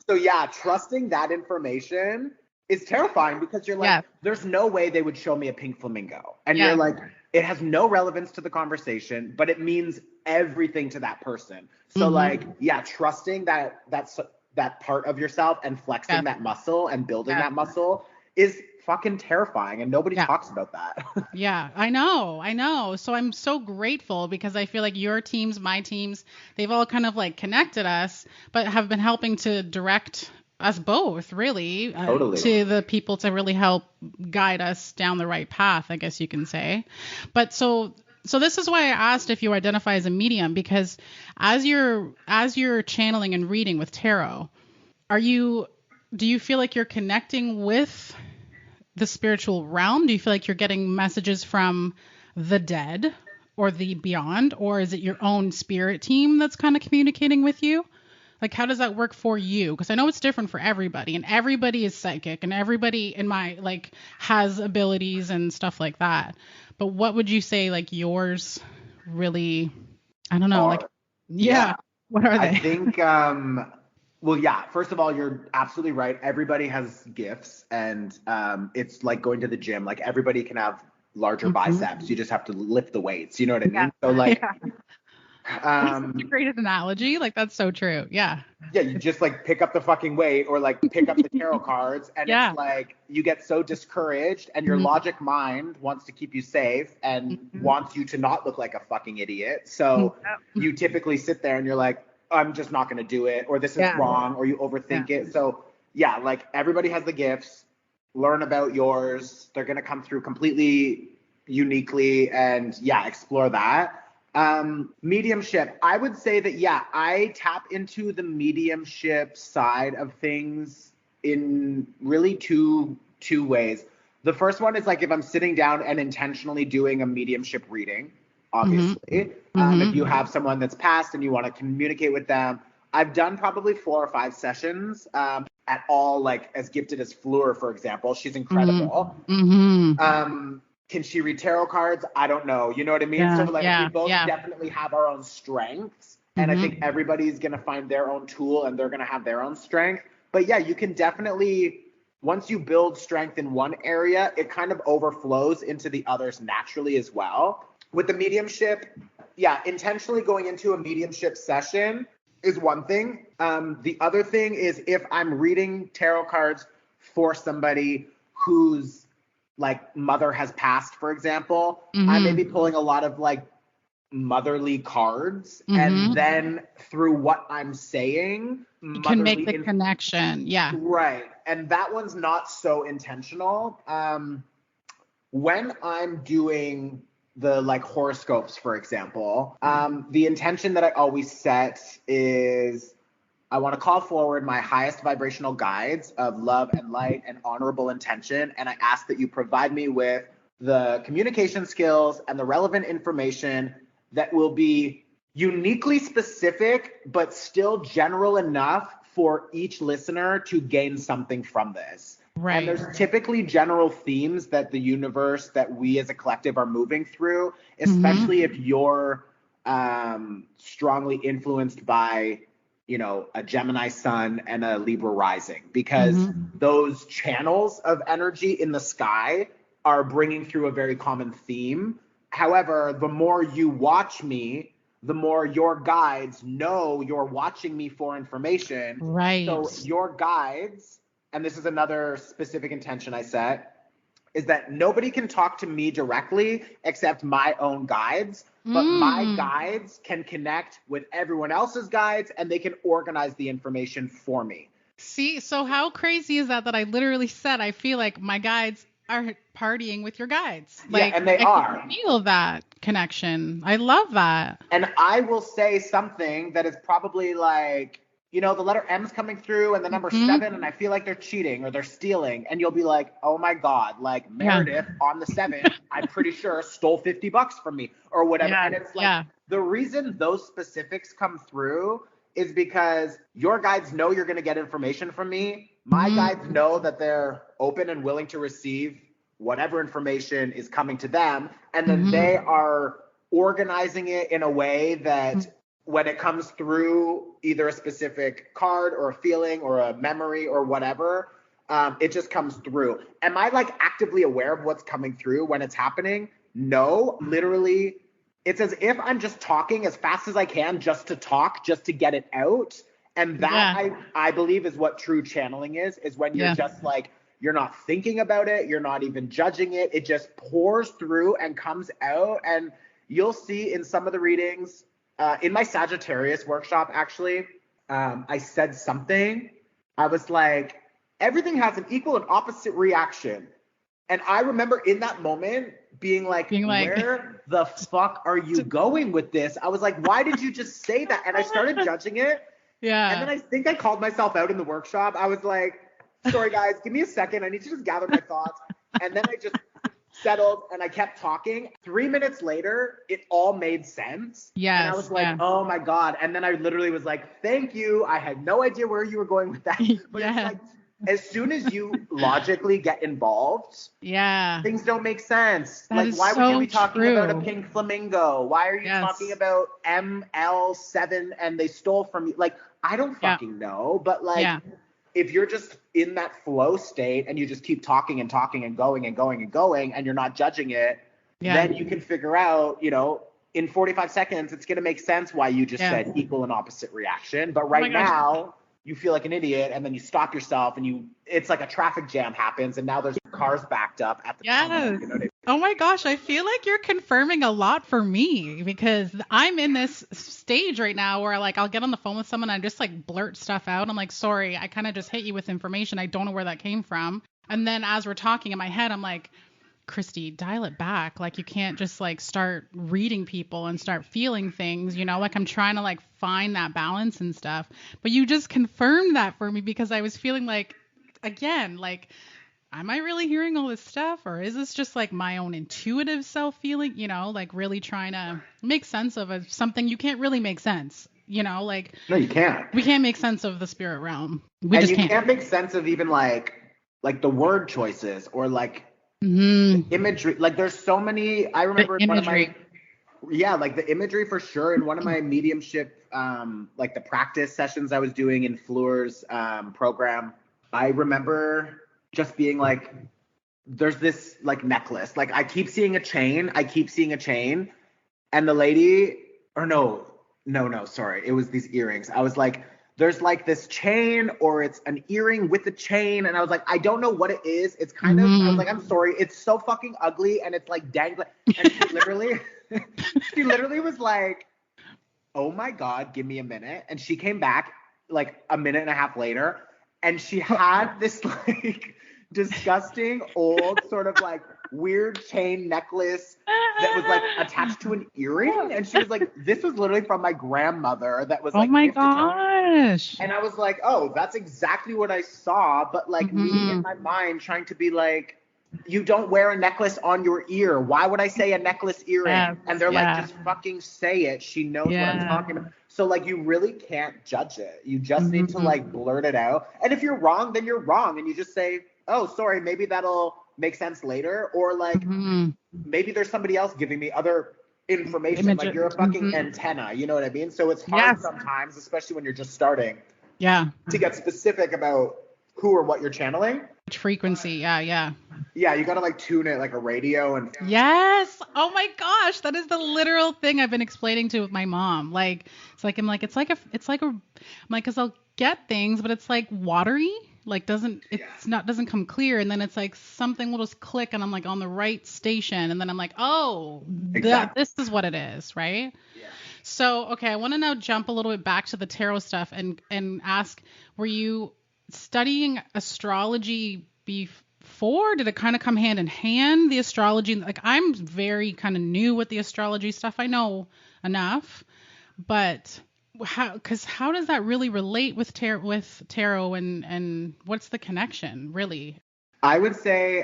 So yeah, trusting that information is terrifying, because you're like, there's no way they would show me a pink flamingo. And you're like, it has no relevance to the conversation, but it means everything to that person. So like, trusting that part of yourself and flexing that muscle and building that muscle is fucking terrifying, and nobody talks about that. Yeah, I know. So I'm so grateful, because I feel like your teams, my teams, they've all kind of like connected us, but have been helping to direct us both, really, to the people to really help guide us down the right path, I guess you can say. But so this is why I asked if you identify as a medium, because as you're channeling and reading with tarot, do you feel like you're connecting with the spiritual realm? Do you feel like you're getting messages from the dead or the beyond, or is it your own spirit team that's kind of communicating with you? Like, how does that work for you? Because I know it's different for everybody, and everybody is psychic, and everybody in my, like, has abilities and stuff like that. But what would you say, like, yours really, I don't know, like, what are they? I think, well, yeah, first of all, you're absolutely right. Everybody has gifts, and it's like going to the gym. Like, everybody can have larger biceps. You just have to lift the weights. You know what I mean? So, like, that's a great analogy. Like, that's so true. Yeah, you just like pick up the fucking weight, or like pick up the tarot cards, and it's like you get so discouraged, and your logic mind wants to keep you safe and wants you to not look like a fucking idiot. So you typically sit there and you're like, I'm just not going to do it, or this is wrong, or you overthink it. So yeah, like, everybody has the gifts. Learn about yours. They're going to come through completely uniquely, and explore that. Mediumship, I would say that, I tap into the mediumship side of things in really two ways. The first one is like, if I'm sitting down and intentionally doing a mediumship reading, obviously, if you have someone that's passed and you want to communicate with them. I've done probably 4 or 5 sessions, at all, like, as gifted as Fleur, for example. She's incredible. Can she read tarot cards? I don't know. You know what I mean? So like, we both definitely have our own strengths. And I think everybody's going to find their own tool, and they're going to have their own strength. But yeah, you can definitely, once you build strength in one area, it kind of overflows into the others naturally as well. With the mediumship, intentionally going into a mediumship session is one thing. The other thing is, if I'm reading tarot cards for somebody whose, like, mother has passed, for example, I may be pulling a lot of, like, motherly cards, and then through what I'm saying, you can make the connection. Yeah. Right. And that one's not so intentional. When I'm doing the like horoscopes, for example, the intention that I always set is I want to call forward my highest vibrational guides of love and light and honorable intention. And I ask that you provide me with the communication skills and the relevant information that will be uniquely specific, but still general enough for each listener to gain something from this. Right. And there's typically general themes that the universe, that we as a collective are moving through, especially if you're strongly influenced by, you know, a Gemini sun and a Libra rising, because those channels of energy in the sky are bringing through a very common theme. However, the more you watch me, the more your guides know you're watching me for information. Right. So your guides, and this is another specific intention I set, is that nobody can talk to me directly except my own guides, but my guides can connect with everyone else's guides and they can organize the information for me. See, so how crazy is that I literally said I feel like my guides are partying with your guides. Like, yeah, and they are. I can feel that connection. I love that. And I will say something that is probably like, you know, the letter M's coming through and the number 7, and I feel like they're cheating or they're stealing. And you'll be like, oh my God, like Meredith on the 7, I'm pretty sure stole $50 from me or whatever. Yeah. And it's like, the reason those specifics come through is because your guides know you're going to get information from me. My guides know that they're open and willing to receive whatever information is coming to them. And then they are organizing it in a way that when it comes through either a specific card or a feeling or a memory or whatever, it just comes through. Am I like actively aware of what's coming through when it's happening? No, literally. It's as if I'm just talking as fast as I can just to talk, just to get it out. And that I believe is what true channeling is when you're just like, you're not thinking about it. You're not even judging it. It just pours through and comes out. And you'll see in some of the readings, in my Sagittarius workshop, actually, I said something. I was like, everything has an equal and opposite reaction. And I remember in that moment being like, where the fuck are you going with this? I was like, why did you just say that? And I started judging it. Yeah. And then I think I called myself out in the workshop. I was like, sorry guys, give me a second. I need to just gather my thoughts. And then I just settled and I kept talking. 3 minutes later, it all made sense. Yes. And I was like, oh my God. And then I literally was like, thank you. I had no idea where you were going with that. But it's like, as soon as you logically get involved, things don't make sense. That like, why so would you be talking true. about a pink flamingo? Why are you talking about ML7 and they stole from you? Like, I don't fucking know. But like, if you're just in that flow state and you just keep talking and talking and going and going and going and you're not judging it, then you can figure out, you know, in 45 seconds, it's going to make sense why you just said equal and opposite reaction. But right now, you feel like an idiot, and then you stop yourself, and it's like a traffic jam happens, and now there's cars backed up at the tunnel, you know what I mean? Oh my gosh, I feel like you're confirming a lot for me, because I'm in this stage right now where like I'll get on the phone with someone and I just like blurt stuff out. I'm like, sorry, I kind of just hit you with information. I don't know where that came from. And then as we're talking in my head, I'm like, Krystie, dial it back. Like, you can't just like start reading people and start feeling things, you know, like I'm trying to like find that balance and stuff. But you just confirmed that for me, because I was feeling like, again, like, am I really hearing all this stuff, or is this just like my own intuitive self feeling, you know, like really trying to make sense of something you can't really make sense, you know, like. No, you can't. We can't make sense of the spirit realm. You can't make sense of even like the word choices or like, the imagery. Like, there's so many. I remember one of my like the imagery for sure in one of my mediumship like the practice sessions I was doing in Fleur's program. I remember just being like, there's this like necklace, like I keep seeing a chain, and the lady, or no, sorry, it was these earrings. I was like, there's like this chain, or it's an earring with a chain. And I was like, I don't know what it is. It's kind of, I was like, I'm sorry. It's so fucking ugly. And it's like dangling. And she literally was like, oh my God, give me a minute. And she came back like a minute and a half later, and she had this like disgusting old sort of like weird chain necklace that was like attached to an earring. And she was like, this was literally from my grandmother that was like, oh my gosh. and I was like, oh, that's exactly what I saw. But like me in my mind trying to be like, you don't wear a necklace on your ear. Why would I say a necklace earring? Yes, and they're like, just fucking say it. She knows what I'm talking about. So like, you really can't judge it. You just need to like blurt it out. And if you're wrong, then you're wrong. And you just say, oh, sorry, maybe that'll make sense later. Or like, maybe there's somebody else giving me other information. Like, you're a fucking antenna. You know what I mean? So it's hard sometimes, especially when you're just starting. Yeah. To get specific about who or what you're channeling. Which frequency? Yeah, you gotta like tune it like a radio. And yes, oh my gosh, that is the literal thing I've been explaining to my mom. Like, I'm like, I'm like, because I'll get things, but it's like watery, like doesn't come clear, and then it's like something will just click, and I'm like on the right station, and then I'm like, oh, this is what it is, right? Yeah. So okay, I want to now jump a little bit back to the tarot stuff and ask, were you studying astrology before? Did it kind of come hand in hand, the astrology? Like, I'm very kind of new with the astrology stuff. I know enough, but how does that really relate with tarot and what's the connection really? I would say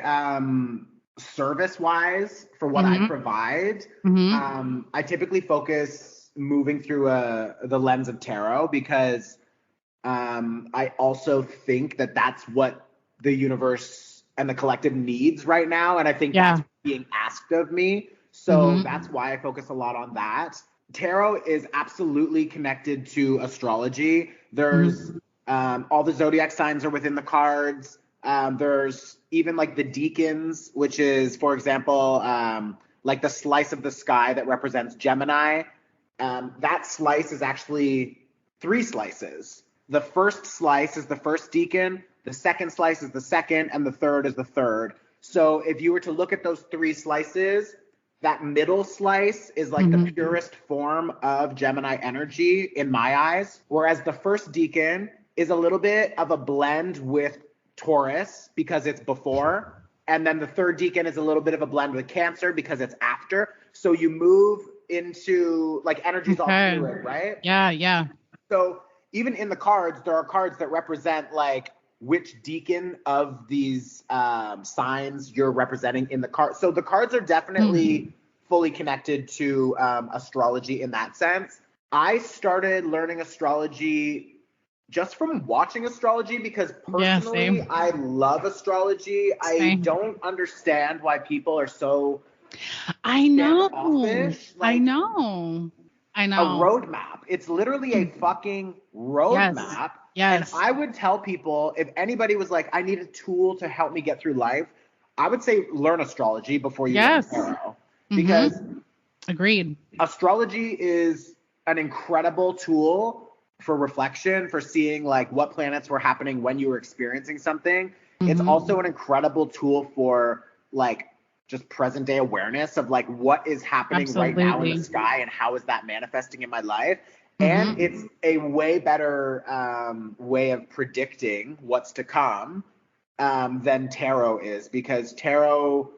service wise, for what I provide, I typically focus moving through the lens of tarot, because I also think that that's what the universe and the collective needs right now. And I think that's being asked of me. So that's why I focus a lot on that. Tarot is absolutely connected to astrology. There's all the zodiac signs are within the cards. There's even like the deacons, which is, for example, like the slice of the sky that represents Gemini. That slice is actually 3 slices. The first slice is the first deacon, the second slice is the second, and the third is the third. So if you were to look at those 3 slices, that middle slice is like the purest form of Gemini energy in my eyes, whereas the first deacon is a little bit of a blend with Taurus because it's before, and then the third deacon is a little bit of a blend with Cancer because it's after. So you move into like energy's all fluid, right? Yeah. So even in the cards, there are cards that represent like which deacon of these signs you're representing in the card. So the cards are definitely fully connected to astrology in that sense. I started learning astrology just from watching astrology because personally, I love astrology. I don't understand why people are so standoffish. Like, I know. A roadmap. It's literally a fucking roadmap. Yes. And I would tell people, if anybody was like, I need a tool to help me get through life, I would say learn astrology before you learn tarot. Because agreed. Astrology is an incredible tool for reflection, for seeing like what planets were happening when you were experiencing something. It's also an incredible tool for like just present day awareness of like what is happening right now in the sky and how is that manifesting in my life. And it's a way better way of predicting what's to come than tarot is, because tarot,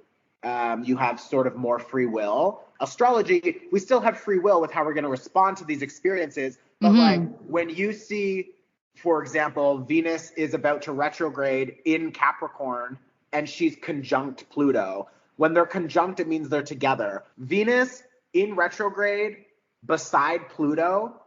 you have sort of more free will. Astrology, we still have free will with how we're going to respond to these experiences. But like when you see, for example, Venus is about to retrograde in Capricorn and she's conjunct Pluto. When they're conjunct, it means they're together. Venus in retrograde beside Pluto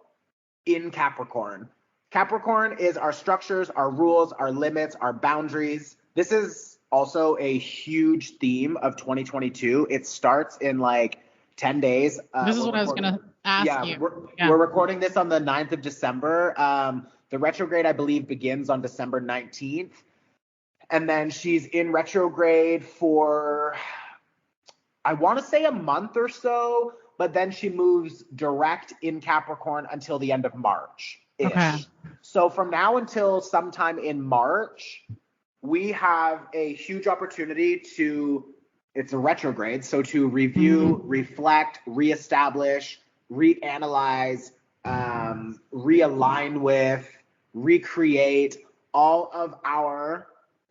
in Capricorn. Capricorn is our structures, our rules, our limits, our boundaries. This is also a huge theme of 2022. It starts in like 10 days. This is what I was going to ask you. We're recording this on the 9th of December. The retrograde, I believe, begins on December 19th. And then she's in retrograde for, I want to say a month or so, but then she moves direct in Capricorn until the end of March-ish. Okay. So from now until sometime in March, we have a huge opportunity it's a retrograde, so to review, reflect, reestablish, reanalyze, realign with, recreate all of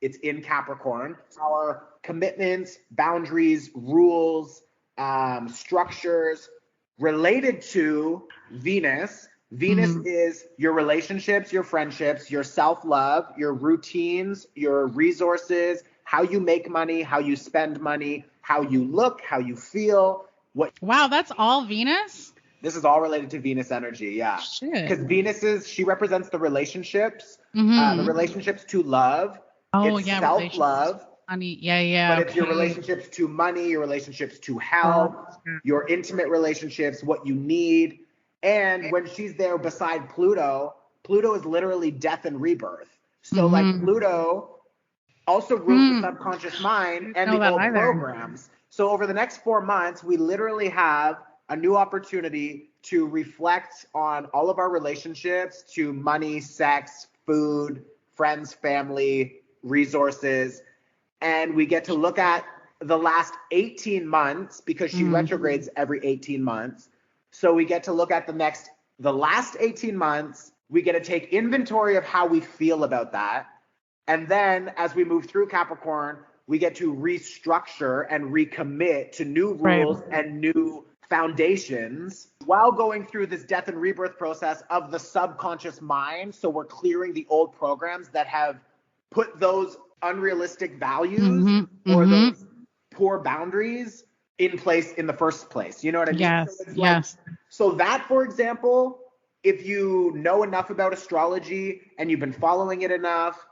it's in Capricorn, our commitments, boundaries, rules, structures related to Venus. Venus is your relationships, your friendships, your self-love, your routines, your resources, how you make money, how you spend money, how you look, how you feel. Wow, that's all Venus? This is all related to Venus energy, yeah. Shit. Because she represents the relationships, the relationships to love. Oh, it's yeah, self-love. Money, yeah. But it's your relationships to money, your relationships to health, your intimate relationships, what you need. And when she's there beside Pluto, Pluto is literally death and rebirth. So like Pluto also rules the subconscious mind and the old programs. So over the next 4 months, we literally have a new opportunity to reflect on all of our relationships to money, sex, food, friends, family, resources. And we get to look at the last 18 months because she retrogrades every 18 months. So we get to look at the last 18 months. We get to take inventory of how we feel about that. And then as we move through Capricorn, we get to restructure and recommit to new rules and new foundations while going through this death and rebirth process of the subconscious mind. So we're clearing the old programs that have put those unrealistic values or those poor boundaries in place in the first place. You know what I mean? Yes, So yes. So that, for example, if you know enough about astrology and you've been following it enough,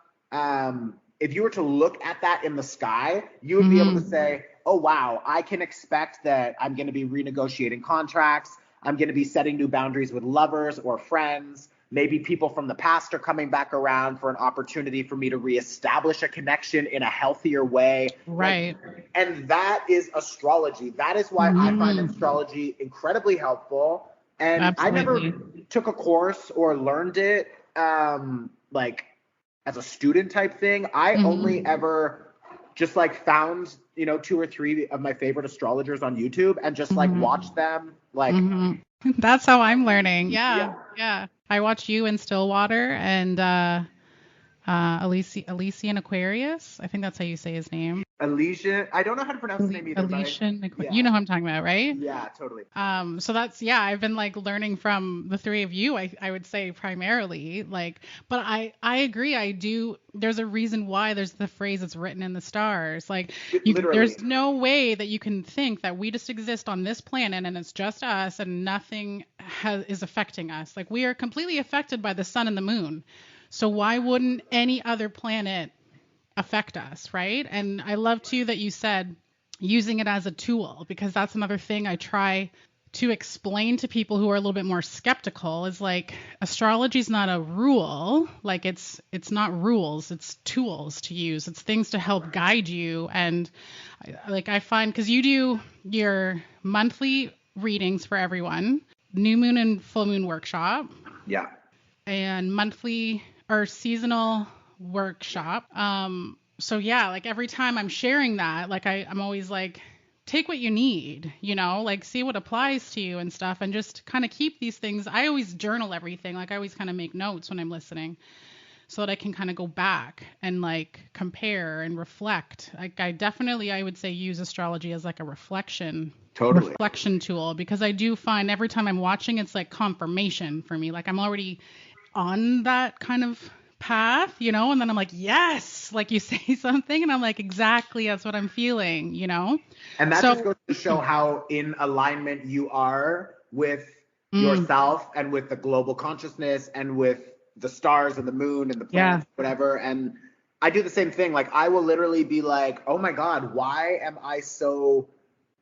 if you were to look at that in the sky, you would be able to say, oh, wow, I can expect that I'm going to be renegotiating contracts. I'm going to be setting new boundaries with lovers or friends. Maybe people from the past are coming back around for an opportunity for me to reestablish a connection in a healthier way. Right. And that is astrology. That is why I find astrology incredibly helpful. And I never took a course or learned it like as a student type thing. I only ever just like found, 2 or 3 of my favorite astrologers on YouTube and just like watched them like. That's how I'm learning. Yeah. I watch you in Stillwater and Elysian Aquarius. I think that's how you say his name. Elysian. I don't know how to pronounce his name either. Elysian. You know who I'm talking about, right? Yeah, totally. So that's, I've been like learning from the three of you, I would say primarily, like, but I agree. There's a reason why there's the phrase it's written in the stars. Like there's no way that you can think that we just exist on this planet and it's just us and nothing is affecting us. Like we are completely affected by the sun and the moon. So why wouldn't any other planet affect us, right? And I love too that you said using it as a tool, because that's another thing I try to explain to people who are a little bit more skeptical is like astrology is not a rule. Like it's not rules, it's tools to use. It's things to help guide you. And like I find, because you do your monthly readings for everyone, new moon and full moon workshop. Yeah. And monthly or seasonal workshop. So yeah, like every time I'm sharing that, like I'm always like, take what you need, like see what applies to you and stuff, and just kind of keep these things. I always journal everything. Like I always kind of make notes when I'm listening so that I can kind of go back and like compare and reflect. Like I would say use astrology as like a reflection tool, because I do find every time I'm watching, it's like confirmation for me. Like I'm already on that kind of path, and then I'm like, yes, like you say something and I'm like, exactly, that's what I'm feeling, And that just goes to show how in alignment you are with yourself and with the global consciousness and with the stars and the moon and the planets, whatever. And I do the same thing. Like I will literally be like, oh my God, why am I so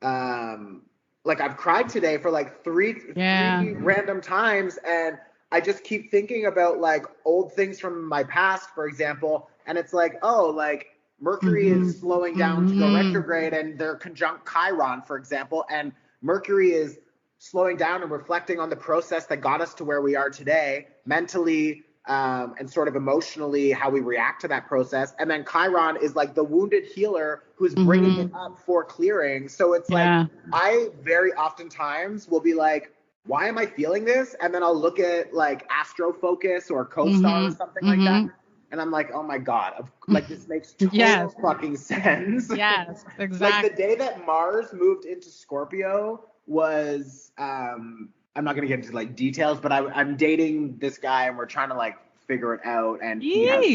like I've cried today for like three random times, and I just keep thinking about like old things from my past, for example. And it's like, oh, like Mercury is slowing down to go retrograde and they're conjunct Chiron, for example. And Mercury is slowing down and reflecting on the process that got us to where we are today, mentally, and sort of emotionally how we react to that process. And then Chiron is like the wounded healer who's bringing it up for clearing. So it's like, I very oftentimes will be like, why am I feeling this? And then I'll look at like Astro Focus or CoStar or something like that. And I'm like, oh my God, like this makes total fucking sense. Yes, exactly. Like the day that Mars moved into Scorpio was, I'm not going to get into like details, but I'm dating this guy and we're trying to like figure it out. And he has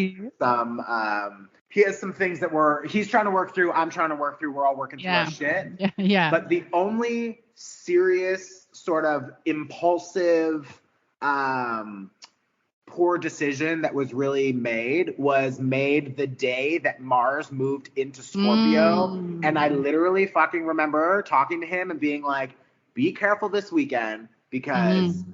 some things that he's trying to work through. I'm trying to work through. We're all working through our shit. Yeah. But the only serious sort of impulsive, poor decision that was really made the day that Mars moved into Scorpio. And I literally fucking remember talking to him and being like, be careful this weekend because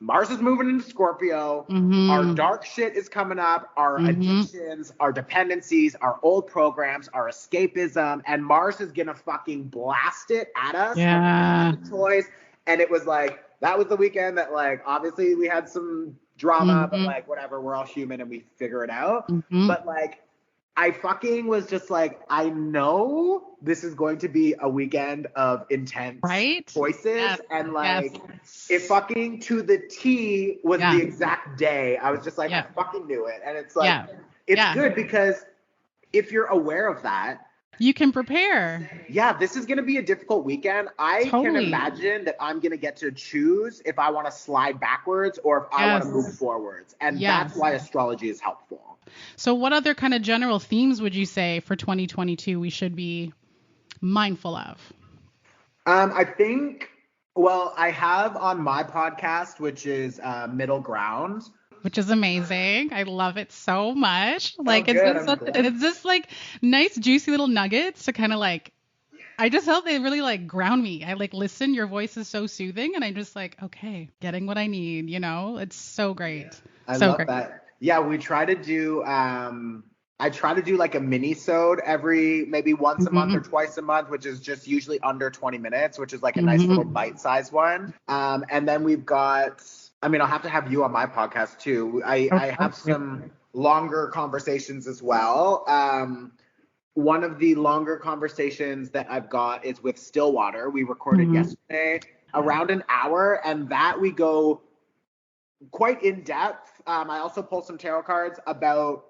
Mars is moving into Scorpio. Our dark shit is coming up. Our addictions, our dependencies, our old programs, our escapism, and Mars is going to fucking blast it at us. Yeah. Toys. And it was like, that was the weekend that like, obviously we had some drama, but like, whatever, we're all human and we figure it out. But like, I fucking was just like, I know this is going to be a weekend of intense choices. And like, it fucking to the T was the exact day. I was just like, I fucking knew it. And it's like, it's good because if you're aware of that, you can prepare. Yeah, this is going to be a difficult weekend. I can imagine that I'm going to get to choose if I want to slide backwards or if I want to move forwards. And that's why astrology is helpful. So what other kind of general themes would you say for 2022 we should be mindful of? I think, well, I have on my podcast, which is Middle Ground. Which is amazing. I love it so much. Like it's just like nice juicy little nuggets to kind of like, I just felt they really like ground me. I like listen, your voice is so soothing and I'm just like, okay, getting what I need, you know? It's so great. I love that. Yeah, we try to do I try to do like a mini-sode every maybe once a month or twice a month, which is just usually under 20 minutes, which is like a nice little bite-sized one. And then we've got, I mean, I'll have to have you on my podcast too. I have some longer conversations as well. One of the longer conversations that I've got is with Stillwater. We recorded yesterday around an hour, and that we go quite in depth. I also pulled some tarot cards about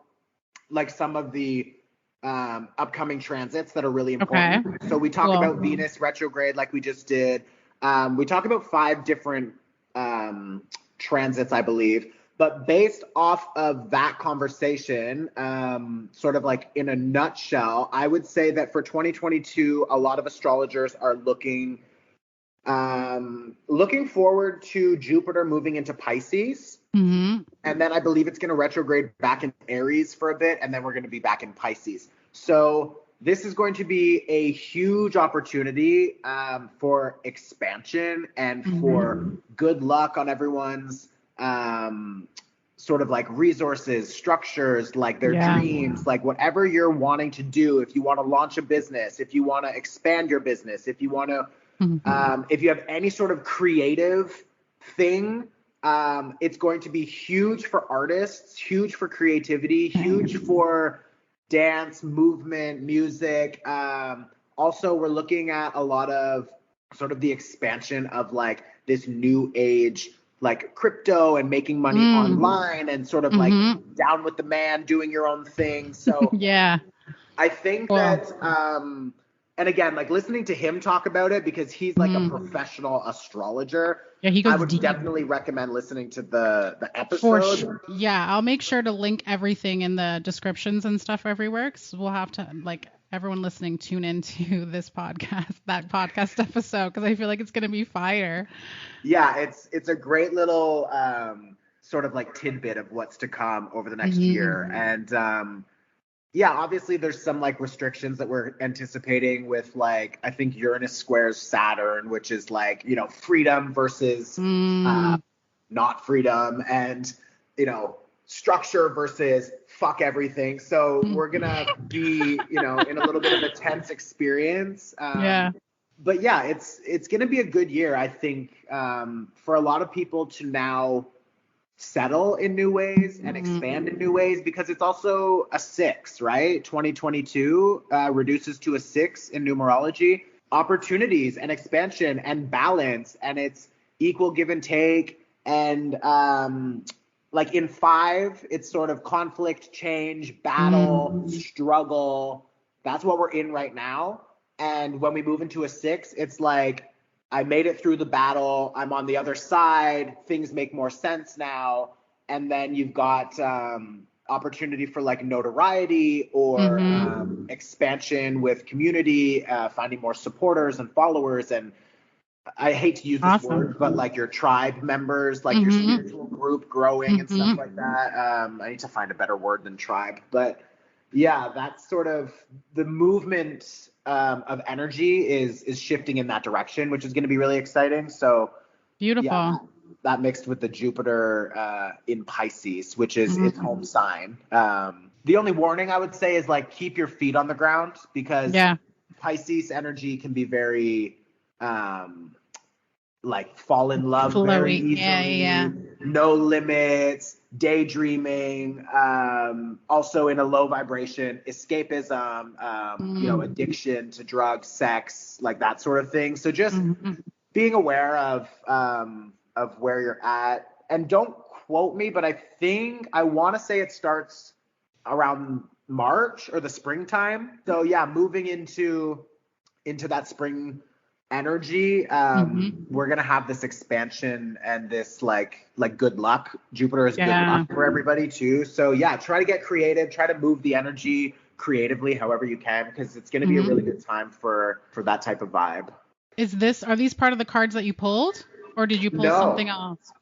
like some of the upcoming transits that are really important. Okay. So we talk about Venus retrograde like we just did. We talk about 5 different transits, I believe. But based off of that conversation, sort of like in a nutshell, I would say that for 2022, a lot of astrologers are looking forward to Jupiter moving into Pisces. And then I believe it's going to retrograde back in Aries for a bit, and then we're going to be back in Pisces. So this is going to be a huge opportunity for expansion and for good luck on everyone's sort of like resources, structures, like their dreams, like whatever you're wanting to do. If you want to launch a business, if you want to expand your business, if you want to, if you have any sort of creative thing, it's going to be huge for artists, huge for creativity, huge for dance, movement, music. Also, we're looking at a lot of sort of the expansion of like this new age, like crypto and making money online and sort of like down with the man, doing your own thing. So I think that, and again, like listening to him talk about it because he's like a professional astrologer. Yeah, he goes I would deep. Definitely recommend listening to the episode. Sure. Yeah, I'll make sure to link everything in the descriptions and stuff everywhere. Cause we'll have to like everyone listening tune into this podcast, that podcast episode, because I feel like it's gonna be fire. Yeah, it's a great little sort of like tidbit of what's to come over the next year, and yeah, obviously there's some like restrictions that we're anticipating with like, I think Uranus squares Saturn, which is like, you know, freedom versus not freedom, and, you know, structure versus fuck everything. So we're going to be, you know, in a little bit of a tense experience. But yeah, it's going to be a good year, I think, for a lot of people to now settle in new ways and expand in new ways, because it's also a 6, right? 2022 reduces to a 6 in numerology. Opportunities and expansion and balance, and it's equal give and take. And like in 5, it's sort of conflict, change, battle, struggle. That's what we're in right now. And when we move into a 6, it's like, I made it through the battle. I'm on the other side. Things make more sense now. And then you've got opportunity for like notoriety or expansion with community, finding more supporters and followers. And I hate to use this word, but like your tribe members, like your spiritual group growing and stuff like that. I need to find a better word than tribe. But yeah, that's sort of the movement of energy is shifting in that direction, which is going to be really exciting. So beautiful. Yeah, that mixed with the Jupiter in Pisces, which is its home sign. The only warning I would say is like keep your feet on the ground, because Pisces energy can be very like fall in love very easily, no limits, daydreaming, also in a low vibration, escapism, you know, addiction to drugs, sex, like that sort of thing. So just being aware of where you're at. And don't quote me, but I want to say it starts around March or the springtime. So yeah, moving into that spring energy, we're gonna have this expansion and this like good luck. Jupiter is good luck for everybody too. So yeah, try to get creative, try to move the energy creatively however you can, because it's gonna be a really good time for that type of vibe. Are these part of the cards that you pulled, or did you pull something else?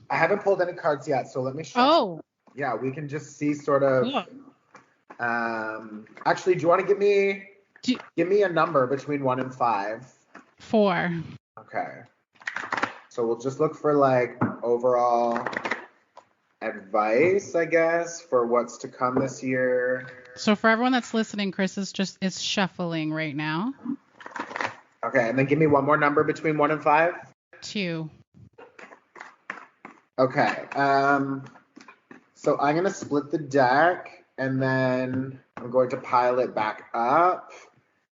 I haven't pulled any cards yet, so let me show you. Yeah, we can just see sort of actually, do you want to give me a number between 1 and 5? 4. Okay. So we'll just look for like overall advice, I guess, for what's to come this year. So for everyone that's listening, Chris is shuffling right now. Okay, and then give me one more number between 1 and 5. 2. Okay. So I'm gonna split the deck, and then I'm going to pile it back up.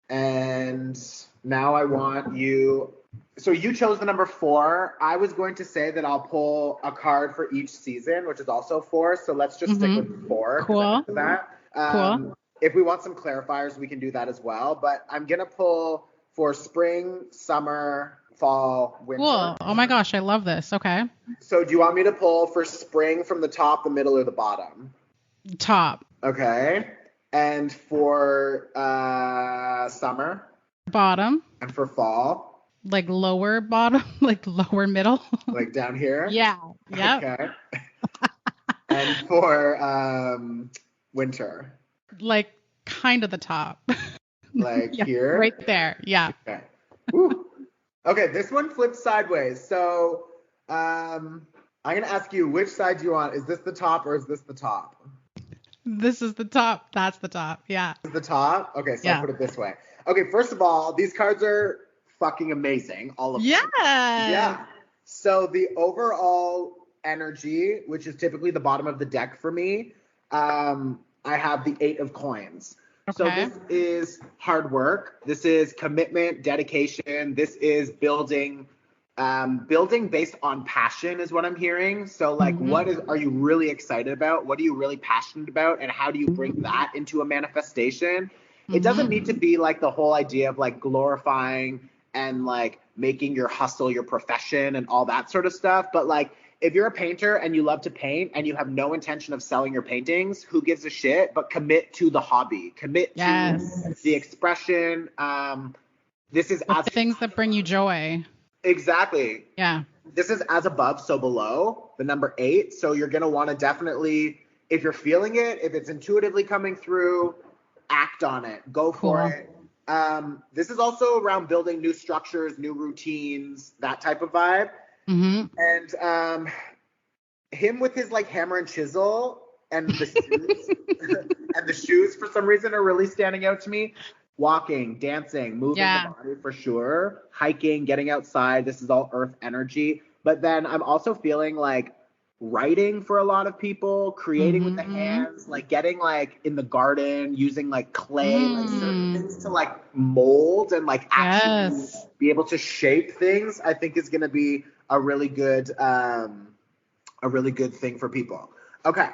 And now I want you. So you chose the number 4. I was going to say that I'll pull a card for each season, which is also 4. So let's just stick with 4. Cool. Cool. If we want some clarifiers, we can do that as well. But I'm gonna pull for spring, summer, fall, winter. Cool. Oh my gosh, I love this. Okay. So do you want me to pull for spring from the top, the middle, or the bottom? Top. Okay. And for summer? Bottom. And for fall? Like lower bottom, like lower middle. Like down here? Yeah. Yep. Okay. And for winter? Like kind of the top. Like here? Right there. Yeah. Okay. Woo. Okay, this one flips sideways. So I'm going to ask you, which side do you want? Is this the top or is this the top? This is the top. That's the top. Yeah. This is the top? Okay, so I'll put it this way. Okay, first of all, these cards are fucking amazing. All of them. Yeah. So the overall energy, which is typically the bottom of the deck for me, I have the 8 of coins. Okay. So this is hard work. This is commitment, dedication. This is building based on passion is what I'm hearing. So like, what are you really excited about? What are you really passionate about? And how do you bring that into a manifestation? It doesn't need to be like the whole idea of like glorifying and like making your hustle your profession and all that sort of stuff. But like, if you're a painter and you love to paint and you have no intention of selling your paintings, who gives a shit? But commit to the hobby, commit to the expression. This is the things that bring you joy. Exactly. Yeah. This is as above, so below, the number 8. So you're going to want to definitely, if you're feeling it, if it's intuitively coming through, act on it. Go for it. This is also around building new structures, new routines, that type of vibe. And him with his like hammer and chisel and the shoes and the shoes for some reason are really standing out to me. Walking, dancing, moving the body for sure, hiking, getting outside. This is all earth energy. But then I'm also feeling like writing for a lot of people, creating with the Mm-hmm. hands, like getting like in the garden, using like clay, like certain things to like mold and like actually be able to shape things, I think is going to be a really good thing for people. Okay.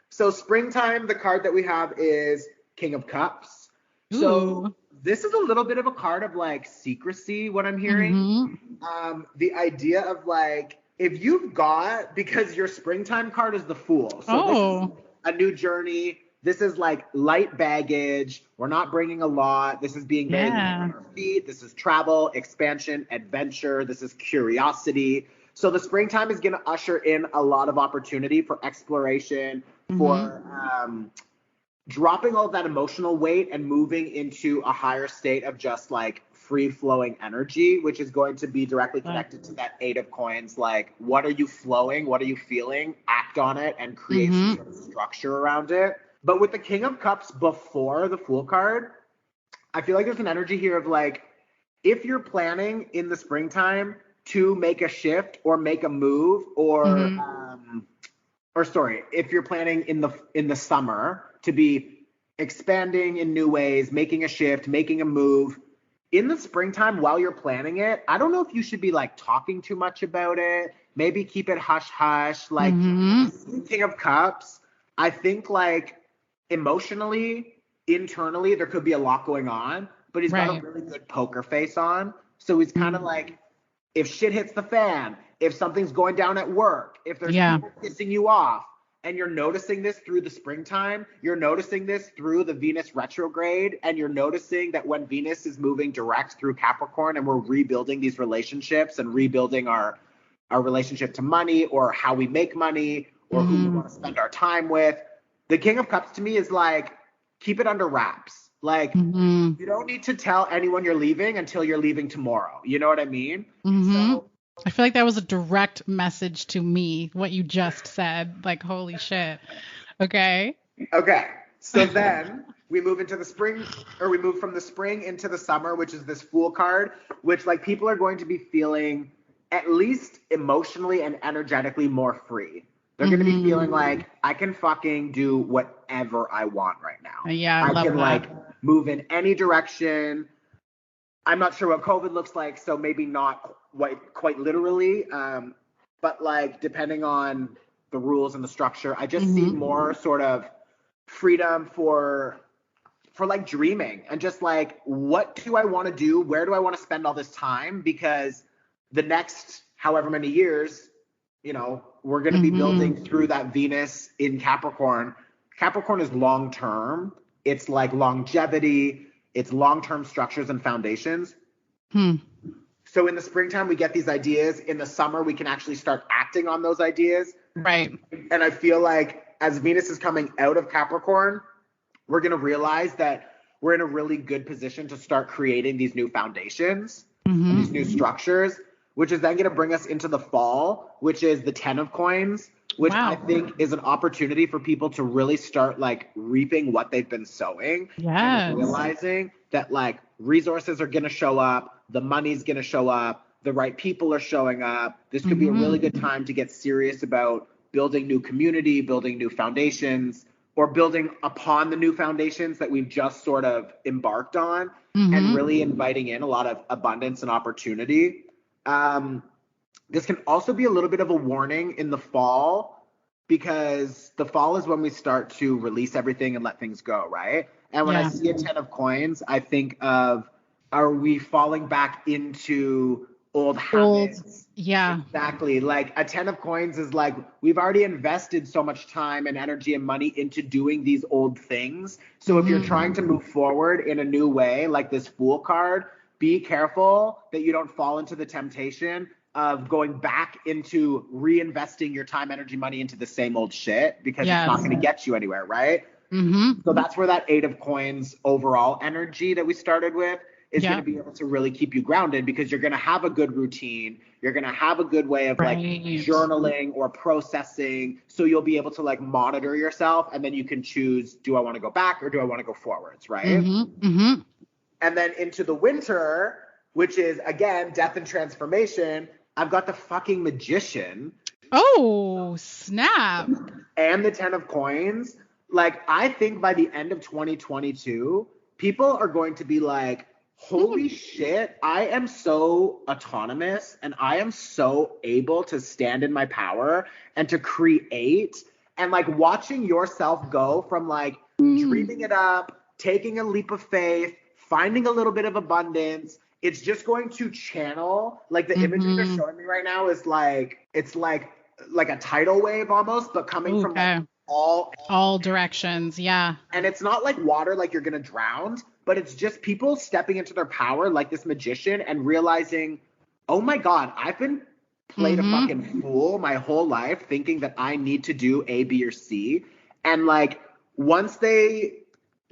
So springtime, the card that we have is King of Cups. Ooh. So this is a little bit of a card of like secrecy, what I'm hearing. Mm-hmm. The idea of like, if you've got, because your springtime card is the Fool. So this is a new journey. This is like light baggage. We're not bringing a lot. This is being very light on our feet. This is travel, expansion, adventure. This is curiosity. So the springtime is going to usher in a lot of opportunity for exploration, for dropping all of that emotional weight and moving into a higher state of just like free-flowing energy, which is going to be directly connected to that 8 of Coins. Like, what are you flowing? What are you feeling? Act on it and create some sort of structure around it. But with the King of Cups before the Fool card, I feel like there's an energy here of like, if you're planning in the springtime to make a shift or make a move, or if you're planning in the summer to be expanding in new ways, making a shift, making a move, in the springtime while you're planning it, I don't know if you should be like talking too much about it. Maybe keep it hush hush. Like King of Cups, I think like emotionally, internally, there could be a lot going on, but he's got a really good poker face on. So he's kind of like, if shit hits the fan, if something's going down at work, if there's people pissing you off, and you're noticing this through the springtime, you're noticing this through the Venus retrograde, and you're noticing that when Venus is moving direct through Capricorn and we're rebuilding these relationships and rebuilding our relationship to money or how we make money or who we want to spend our time with, the King of Cups to me is like, keep it under wraps. Like, you don't need to tell anyone you're leaving until you're leaving tomorrow. You know what I mean? So, I feel like that was a direct message to me, what you just said. Like, holy shit. Okay. So then we move into the spring, or we move from the spring into the summer, which is this Fool card, which like people are going to be feeling at least emotionally and energetically more free. They're going to be feeling like, I can fucking do whatever I want right now. Yeah, I love can that. like move in any direction. I'm not sure what COVID looks like, so maybe not quite literally, but like depending on the rules and the structure, I just see more sort of freedom for like dreaming and just like, what do I want to do? Where do I want to spend all this time? Because the next however many years, you know, we're going to be building through that Venus in Capricorn. Capricorn is long term. It's like longevity. It's long-term structures and foundations. So in the springtime, we get these ideas. In the summer, we can actually start acting on those ideas. Right. And I feel like as Venus is coming out of Capricorn, we're going to realize that we're in a really good position to start creating these new foundations, and these new structures, which is then going to bring us into the fall, which is the 10 of Coins, which I think is an opportunity for people to really start like reaping what they've been sowing. And realizing that like resources are going to show up, the money's going to show up, the right people are showing up. This could be a really good time to get serious about building new community, building new foundations, or building upon the new foundations that we've just sort of embarked on, and really inviting in a lot of abundance and opportunity. This can also be a little bit of a warning in the fall, because the fall is when we start to release everything and let things go, right? And when I see a 10 of Coins, I think of, are we falling back into old habits? Exactly. Like a 10 of Coins is like, we've already invested so much time and energy and money into doing these old things. So if you're trying to move forward in a new way, like this Fool card, be careful that you don't fall into the temptation of going back into reinvesting your time, energy, money into the same old shit, because it's not going to get you anywhere, right? So that's where that 8 of Coins overall energy that we started with is going to be able to really keep you grounded, because you're going to have a good routine. You're going to have a good way of like journaling or processing. So you'll be able to like monitor yourself, and then you can choose, do I want to go back or do I want to go forwards, right? And then into the winter, which is again, death and transformation, I've got the fucking Magician. Oh, snap. and the 10 of coins. Like, I think by the end of 2022, people are going to be like, holy shit, I am so autonomous and I am so able to stand in my power and to create. And like watching yourself go from like dreaming it up, taking a leap of faith, finding a little bit of abundance. It's just going to channel, like the imagery they're showing me right now is like, it's like a tidal wave almost, but coming from like all directions. Yeah. And it's not like water, like you're going to drown, but it's just people stepping into their power like this magician and realizing, oh my God, I've been played a fucking fool my whole life thinking that I need to do A, B, or C. And like, once they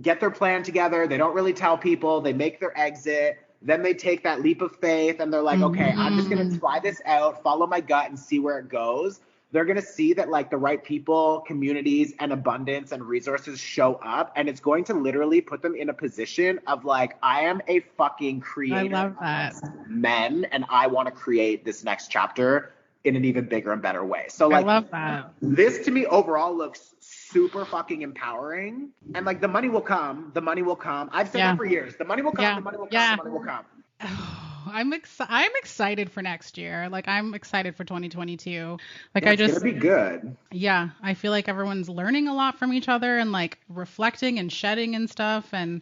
get their plan together, they don't really tell people, they make their exit, then they take that leap of faith and they're like, okay, I'm just going to try this out, follow my gut and see where it goes. They're going to see that like the right people, communities, and abundance and resources show up. And it's going to literally put them in a position of like, I am a fucking creator. I love that. Men, and I want to create this next chapter in an even bigger and better way. So like, I love that. This to me overall looks super fucking empowering. And like the money will come. The money will come. I've said that for years. The money will come. The money will come. The money will come. Oh, I'm excited for next year. Like I'm excited for 2022. Like it's gonna be good. Yeah, I feel like everyone's learning a lot from each other and like reflecting and shedding and stuff. And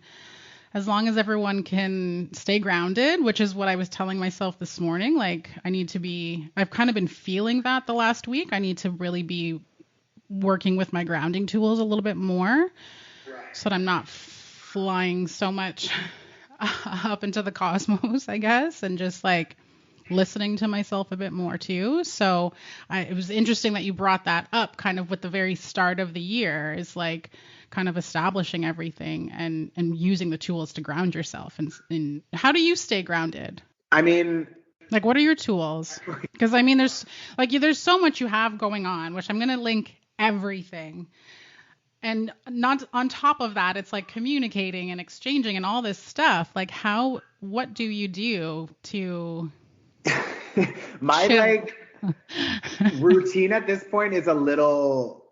as long as everyone can stay grounded, which is what I was telling myself this morning, like I've kind of been feeling that the last week. I need to really be working with my grounding tools a little bit more, so that I'm not flying so much up into the cosmos, I guess, and just like listening to myself a bit more too. So it was interesting that you brought that up kind of with the very start of the year, is like kind of establishing everything and using the tools to ground yourself. And how do you stay grounded? I mean, like, what are your tools? Because I mean, there's so much you have going on, which I'm going to link everything. And not on top of that, it's like communicating and exchanging and all this stuff. Like what do you do to my chill? Like routine at this point is a little,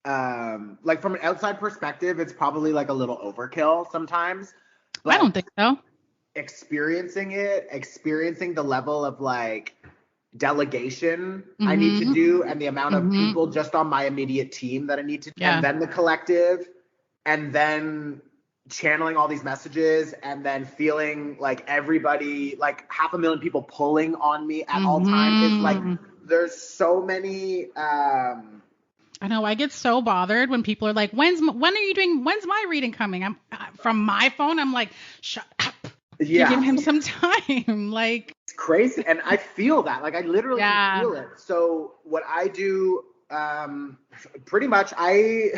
like from an outside perspective, it's probably like a little overkill sometimes. But I don't think so. Experiencing the level of like delegation I need to do, and the amount of people just on my immediate team that I need to, and then the collective, and then channeling all these messages, and then feeling like everybody, like 500,000 people pulling on me at all times. It's like there's so many I know, I get so bothered when people are like, when's my reading coming? I'm from my phone, I'm like, shut up. Yeah. Give him some time. Like, it's crazy. And I feel that. Like, I literally feel it. So what I do, pretty much,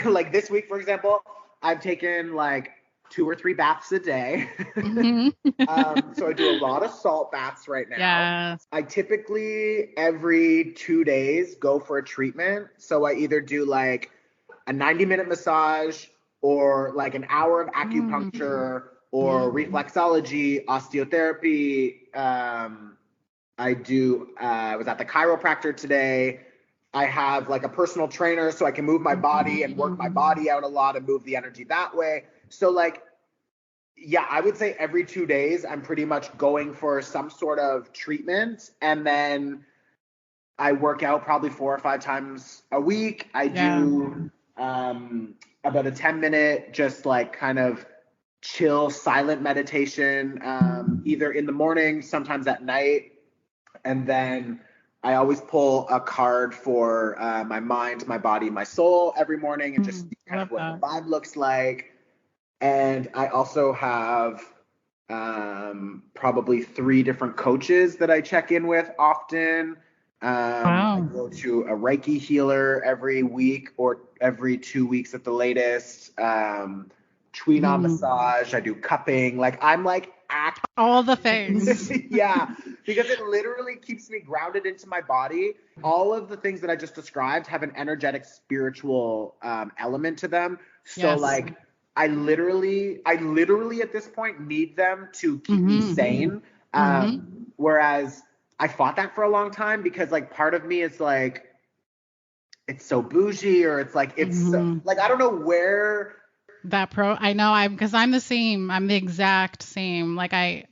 like this week, for example, I've taken like 2 or 3 baths a day. So I do a lot of salt baths right now. Yeah. I typically every 2 days go for a treatment. So I either do like a 90-minute massage or like an hour of acupuncture or reflexology, osteotherapy. I was at the chiropractor today. I have like a personal trainer so I can move my body and work my body out a lot and move the energy that way. So like, yeah, I would say every 2 days, I'm pretty much going for some sort of treatment. And then I work out probably 4 or 5 times a week. I do about a 10-minute, just like kind of chill, silent meditation, either in the morning, sometimes at night. And then I always pull a card for my mind, my body, my soul every morning, and just kind of what the vibe looks like. And I also have probably 3 different coaches that I check in with often. I go to a Reiki healer every week or every 2 weeks at the latest. Tuina massage. I do cupping. Like, I'm like all the things. Yeah, because it literally keeps me grounded into my body. All of the things that I just described have an energetic, spiritual element to them. So like, I literally at this point need them to keep me sane. Whereas I fought that for a long time because like part of me is like, it's so bougie, or it's like it's so, like I don't know where I know because I'm the same. I'm the exact same. Like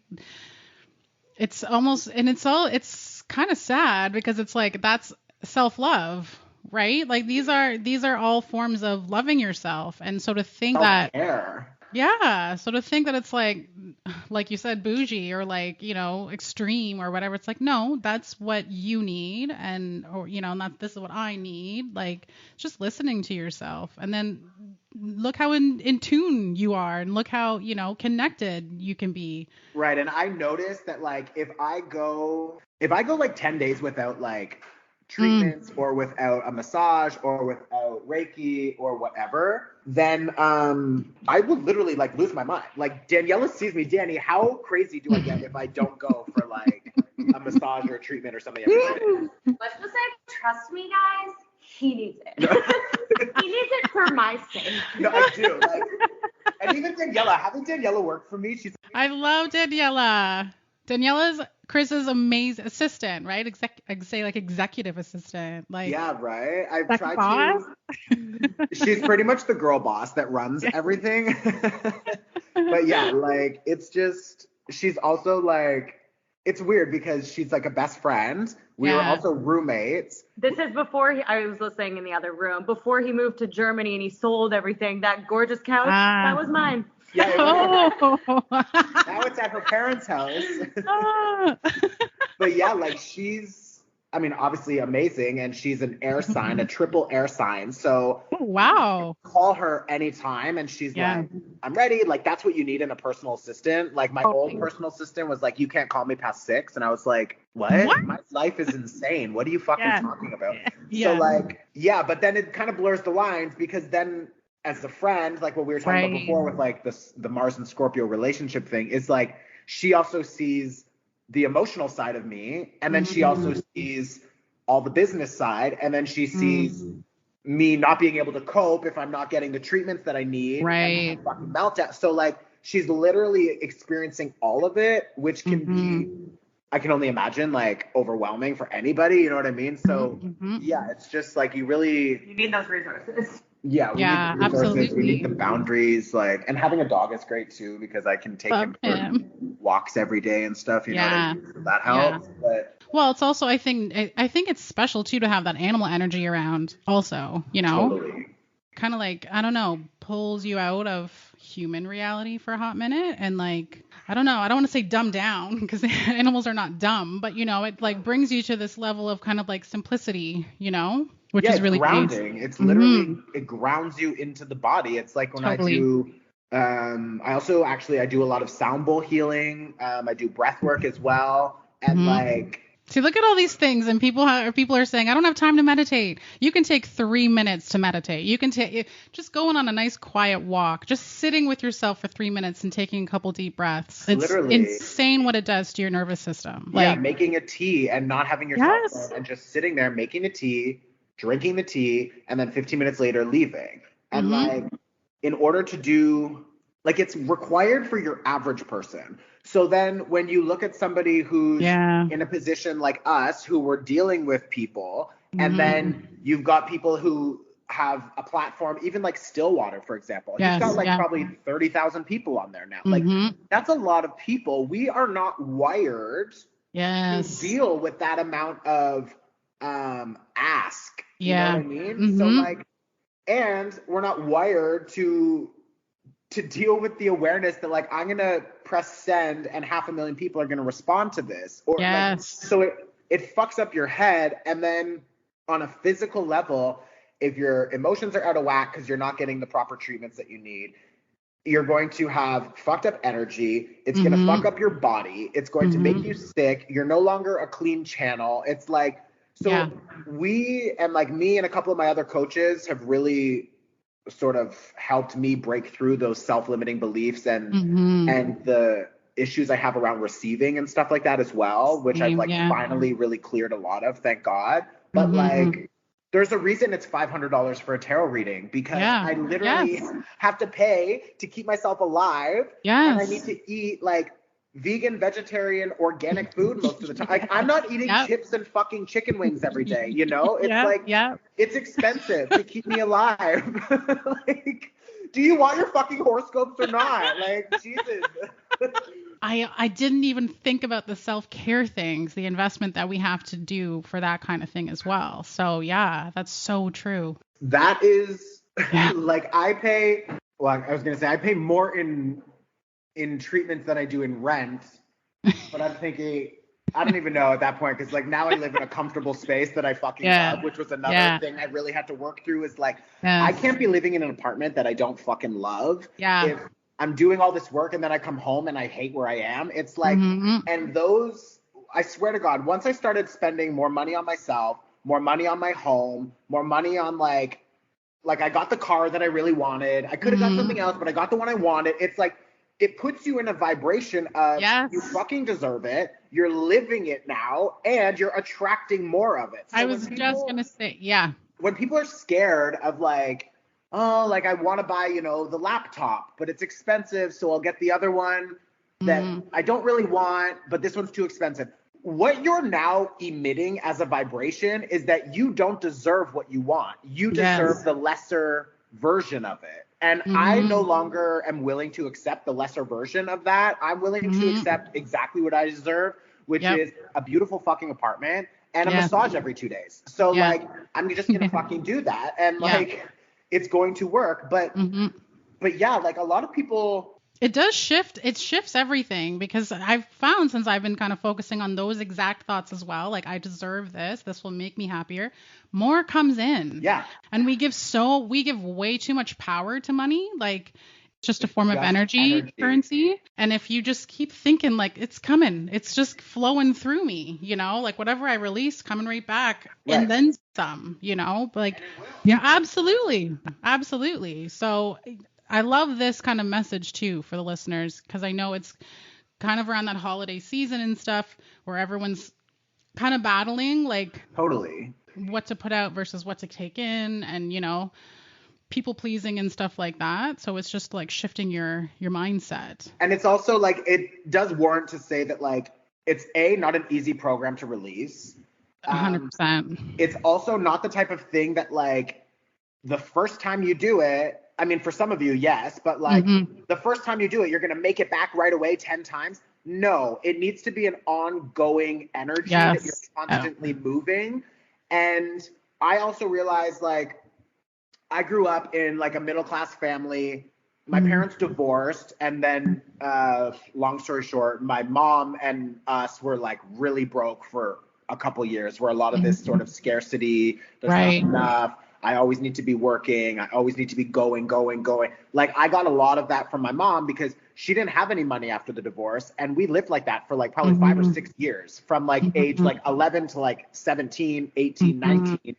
it's almost, and it's kind of sad because it's like that's self-love, right? Like these are all forms of loving yourself. And so to think self-care. So to think that it's like you said, bougie or like, extreme or whatever, it's like, no, that's what you need. And, or, not, this is what I need. Like just listening to yourself, and then look how in tune you are, and look how, connected you can be. Right. And I noticed that like, if I go like 10 days without like treatments or without a massage or without Reiki or whatever, then I would literally like lose my mind. Like Daniela sees me, Danny, how crazy do I get if I don't go for like a massage or a treatment or something every day? Let's just say, trust me, guys, he needs it. He needs it for my sake. No, I do. Like, and even Daniela, having Daniela work for me, I love Daniela. Daniela's Chris's amazing assistant, right? Executive assistant. Like, yeah, right. I've tried to. She's pretty much the girl boss that runs everything. But yeah, like it's just, she's also like, it's weird because she's like a best friend. We were also roommates. This is before I was listening in the other room, before he moved to Germany and he sold everything. That gorgeous couch, that was mine. Yeah, now it's at her parents' house. But yeah, like she's, I mean, obviously amazing, and she's an air sign, a triple air sign. So wow, call her anytime, and she's like, I'm ready. Like that's what you need in a personal assistant. Like my old personal assistant was like, you can't call me past 6, and I was like, what? My life is insane. What are you fucking talking about? So like, yeah, but then it kind of blurs the lines, because then, as a friend, like what we were talking about before with like the Mars and Scorpio relationship thing, is like she also sees the emotional side of me, and then she also sees all the business side, and then she sees me not being able to cope if I'm not getting the treatments that I need, and have a fucking meltdown. So like she's literally experiencing all of it, which can be, I can only imagine, like overwhelming for anybody, you know what I mean? So yeah, it's just like you need those resources. Yeah, we need the resources, absolutely. We need the boundaries, like, and having a dog is great too, because I can take him for walks every day and stuff, you know what I mean? So that helps. But well, it's also, I think it's special too to have that animal energy around also, Totally. Kind of like, I don't know, pulls you out of human reality for a hot minute, and like, I don't know, I don't want to say dumb down, because animals are not dumb, but it like brings you to this level of kind of like simplicity, which is really grounding. Nice. It's literally, it grounds you into the body. It's like when I do, I also I do a lot of sound bowl healing. I do breath work as well. And like, see, look at all these things, and people are saying, I don't have time to meditate. You can take 3 minutes to meditate. You can just going on a nice quiet walk, just sitting with yourself for 3 minutes and taking a couple deep breaths. It's literally insane what it does to your nervous system. Yeah, like, making a tea and not having your cell phone, and just sitting there making a tea, drinking the tea, and then 15 minutes later leaving. And like, in order to do, like, it's required for your average person. So then when you look at somebody who's in a position like us, who we're dealing with people, and then you've got people who have a platform, even like Stillwater, for example. He's got like probably 30,000 people on there now. Like, that's a lot of people. We are not wired to deal with that amount of ask. You know what I mean? So like, and we're not wired to deal with the awareness that like, I'm going to press send and 500,000 people are going to respond to this. Or like, so it fucks up your head. And then on a physical level, if your emotions are out of whack because you're not getting the proper treatments that you need, you're going to have fucked up energy. It's going to fuck up your body. It's going to make you sick. You're no longer a clean channel. It's like, so we, and like me and a couple of my other coaches have really sort of helped me break through those self-limiting beliefs and the issues I have around receiving and stuff like that as well, which I've like finally really cleared a lot of, thank God. But like, there's a reason it's $500 for a tarot reading, because I literally have to pay to keep myself alive. And I need to eat like vegan, vegetarian, organic food most of the time. Like, I'm not eating chips and fucking chicken wings every day, you know? It's it's expensive to keep me alive. Like, do you want your fucking horoscopes or not? Like, Jesus. I didn't even think about the self-care things, the investment that we have to do for that kind of thing as well. So yeah, that's so true. That is like, I pay more in treatments than I do in rent. But I'm thinking, I don't even know at that point, because like now I live in a comfortable space that I fucking love, which was another thing I really had to work through, is like, I can't be living in an apartment that I don't fucking love. If I'm doing all this work and then I come home and I hate where I am, it's like, and those, I swear to God, once I started spending more money on myself, more money on my home, more money on like I got the car that I really wanted. I could have got something else, but I got the one I wanted. It's like, it puts you in a vibration of you fucking deserve it. You're living it now, and you're attracting more of it. So I was just going to say, when people are scared of like, oh, like I want to buy, you know, the laptop, but it's expensive, so I'll get the other one that I don't really want, but this one's too expensive. What you're now emitting as a vibration is that you don't deserve what you want. You deserve the lesser version of it. And I no longer am willing to accept the lesser version of that. I'm willing to accept exactly what I deserve, which is a beautiful fucking apartment and a massage every 2 days. So like, I'm just going to fucking do that. And like, it's going to work. But yeah, like a lot of people, it does shift. It shifts everything, because I've found, since I've been kind of focusing on those exact thoughts as well, like I deserve this. This will make me happier. More comes in. Yeah. And we give way too much power to money. Like, it's just a form of energy, currency. And if you just keep thinking like it's coming, it's just flowing through me, you know, like whatever I release coming right back and then some, you know, like, absolutely. Absolutely. So I love this kind of message too for the listeners, because I know it's kind of around that holiday season and stuff where everyone's kind of battling like what to put out versus what to take in, and you know, people pleasing and stuff like that. So it's just like shifting your mindset. And it's also like, it does warrant to say that like, it's not an easy program to release. 100%. It's also not the type of thing that like the first time you do it, I mean, for some of you, yes, but like the first time you do it, you're going to make it back right away 10 times. No, it needs to be an ongoing energy that you're constantly moving. And I also realized, like, I grew up in like a middle-class family. My parents divorced, and then long story short, my mom and us were like really broke for a couple years, where a lot of this sort of scarcity, there's not enough. I always need to be working. I always need to be going. Like, I got a lot of that from my mom because she didn't have any money after the divorce. And we lived like that for like probably 5 or 6 years, from like age like 11 to like 17, 18, 19.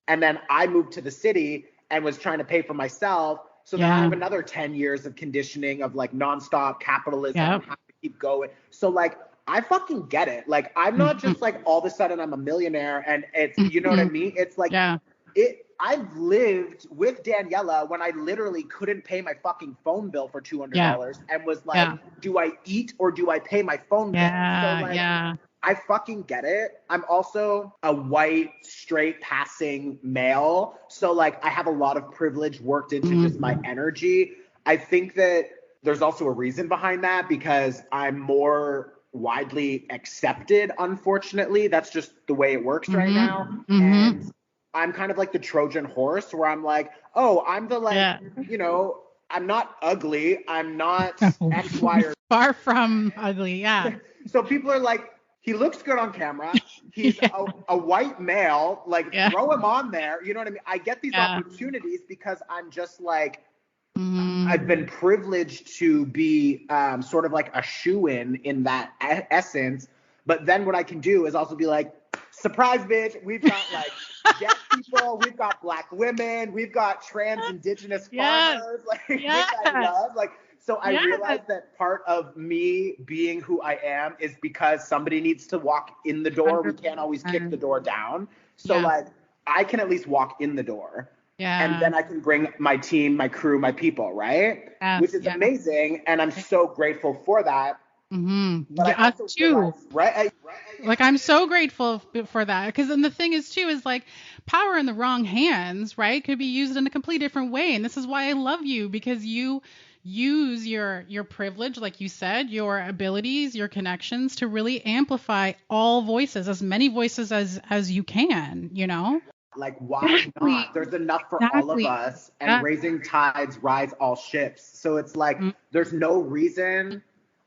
And then I moved to the city and was trying to pay for myself. So then I have another 10 years of conditioning of like nonstop capitalism and have to keep going. So like, I fucking get it. Like, I'm not just like all of a sudden I'm a millionaire and it's, you know what I mean? It's like, I've lived with Daniela when I literally couldn't pay my fucking phone bill for $200 and was like, do I eat or do I pay my phone bill? So like, I fucking get it. I'm also a white, straight passing male. So like, I have a lot of privilege worked into just my energy. I think that there's also a reason behind that, because I'm more widely accepted, unfortunately. That's just the way it works right now. And I'm kind of like the Trojan horse, where I'm like, oh, I'm the like, you know, I'm not ugly. I'm not X, Y, or far from ugly. So people are like, he looks good on camera. He's a white male. Like, throw him on there. You know what I mean? I get these opportunities because I'm just like, I've been privileged to be sort of like a shoo-in in that essence. But then what I can do is also be like, surprise, bitch. We've got like deaf people. We've got Black women. We've got trans indigenous farmers. Like, which I love. Like, so I realized that part of me being who I am is because somebody needs to walk in the door. 100%. We can't always kick the door down. So like, I can at least walk in the door. And then I can bring my team, my crew, my people, right? Which is amazing. And I'm so grateful for that. But Yeah, I us also too. realize, right? Like, I'm so grateful for that. Because then the thing is, too, is like power in the wrong hands, right? Could be used in a completely different way. And this is why I love you, because you use your privilege, like you said, your abilities, your connections to really amplify all voices, as many voices as you can, you know? Like, why not? There's enough for all of us, and raising tides rise all ships. So it's like, there's no reason.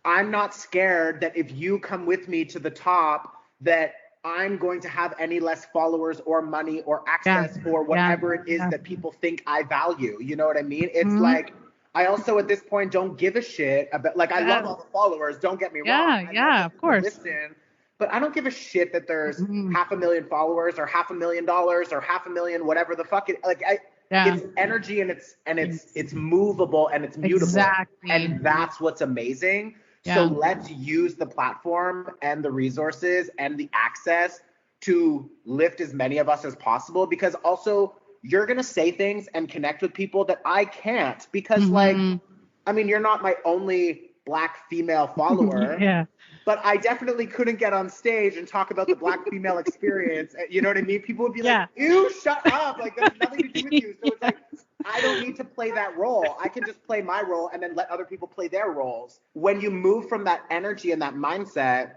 I'm not scared that if you come with me to the top, that I'm going to have any less followers or money or access or whatever it is that people think I value. You know what I mean? It's like, I also at this point don't give a shit about, like, I love all the followers, don't get me wrong. Yeah, of course. Listen, but I don't give a shit that there's 500,000 followers or $500,000 or 500,000, whatever the fuck it, like, it's energy, and it's movable, and it's mutable. Exactly. And that's what's amazing. So let's use the platform and the resources and the access to lift as many of us as possible, because also you're going to say things and connect with people that I can't, because like, I mean, you're not my only Black female follower. But I definitely couldn't get on stage and talk about the Black female experience. You know what I mean? People would be like, ew, shut up. Like, there's nothing to do with you. So it's like, I don't need to play that role. I can just play my role and then let other people play their roles. When you move from that energy and that mindset,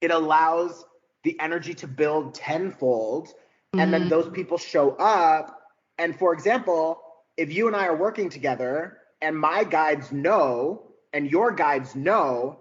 it allows the energy to build tenfold. And then those people show up. And for example, if you and I are working together and my guides know and your guides know,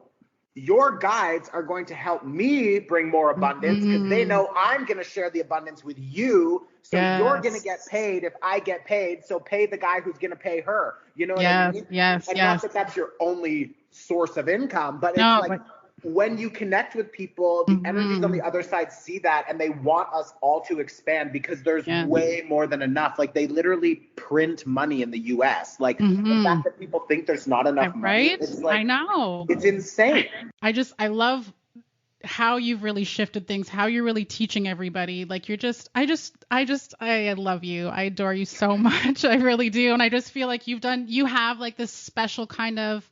your guides are going to help me bring more abundance, because they know I'm going to share the abundance with you. So you're going to get paid if I get paid. So pay the guy who's going to pay her. You know what I mean? And not that that's your only source of income, but it's when you connect with people, the energies on the other side see that, and they want us all to expand, because there's way more than enough. Like, they literally print money in the US. Like, the fact that people think there's not enough money, it's like, I know. It's insane. I love how you've really shifted things, how you're really teaching everybody. Like, I love you. I adore you so much. I really do. And I just feel like you have like this special kind of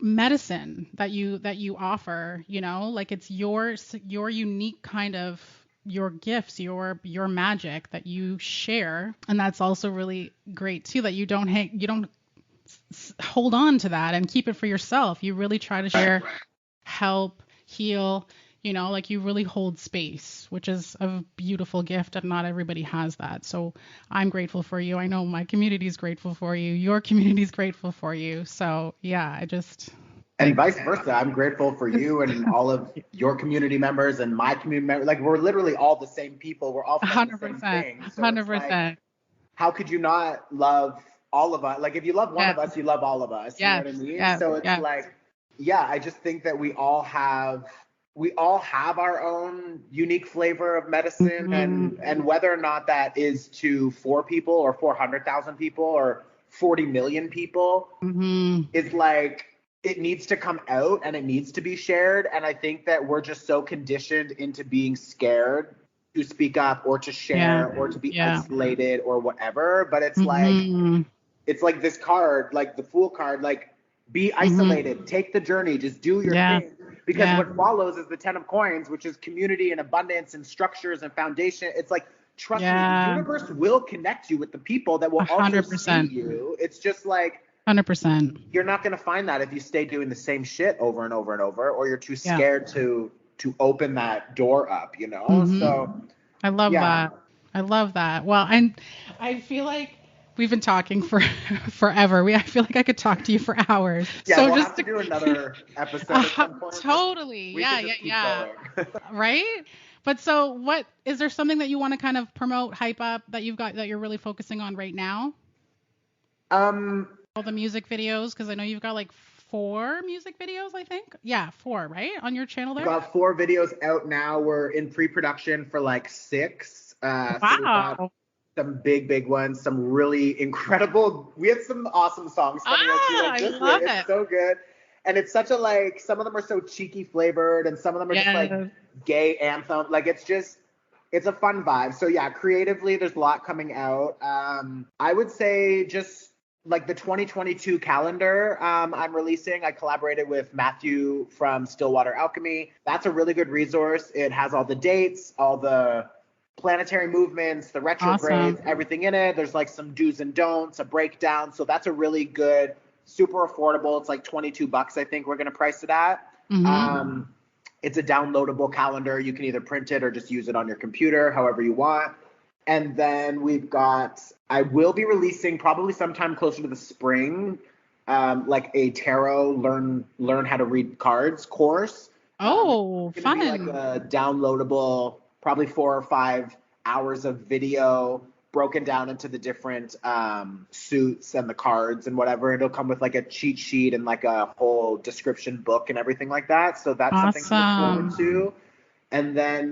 medicine that you offer, you know, like it's your unique kind of, your gifts, your magic that you share. And that's also really great too, that you don't hold on to that and keep it for yourself. You really try to share, help, heal, you know, like you really hold space, which is a beautiful gift, and not everybody has that. So I'm grateful for you. I know my community is grateful for you. Your community is grateful for you. So yeah, and vice versa. I'm grateful for you and all of your community members and my community members. Like, we're literally all the same people. We're all 100%, the same thing. So 100%. Like, how could you not love all of us? Like, if you love one of us, you love all of us. You know what I mean? So it's like, I just think that we all have our own unique flavor of medicine, and whether or not that is to 4 people or 400,000 people or 40 million people, is like, it needs to come out and it needs to be shared. And I think that we're just so conditioned into being scared to speak up or to share or to be isolated or whatever. But it's like this card, like the Fool card, like, be isolated, take the journey, just do your thing. Because what follows is the 10 of coins, which is community and abundance and structures and foundation. It's like, trust me, the universe will connect you with the people that will 100%. Also see you. It's just like, 100%. You're not going to find that if you stay doing the same shit over and over and over, or you're too scared to open that door up, you know? So I love that. Well, I feel like we've been talking for forever. I feel like I could talk to you for hours. Yeah, so we'll just have to do another episode at some point. Totally. Yeah. Right? But so what, is there something that you want to kind of promote, hype up, that you've got, that you're really focusing on right now? All the music videos, because I know you've got like 4 music videos, I think. Yeah, 4, right? On your channel there? We've got 4 videos out now. We're in pre-production for like 6. Wow. So we've got some big ones, some really incredible. We have some awesome songs coming out too. Like, I love it. It's so good. And it's such a, like, some of them are so cheeky flavored, and some of them are just like gay anthem. Like, it's a fun vibe. So yeah, creatively, there's a lot coming out. I would say just like the 2022 calendar I'm releasing. I collaborated with Matthew from Stillwater Alchemy. That's a really good resource. It has all the dates, all the planetary movements, the retrogrades, everything in it. There's like some do's and don'ts, a breakdown. So that's a really good, super affordable. It's like $22, I think we're going to price it at. It's a downloadable calendar. You can either print it or just use it on your computer, however you want. And then I will be releasing probably sometime closer to the spring, like a tarot learn how to read cards course. Oh, it's fun. Be like a downloadable, probably 4 or 5 hours of video broken down into the different suits and the cards and whatever. It'll come with like a cheat sheet and like a whole description book and everything like that. So that's something to look forward to. And then,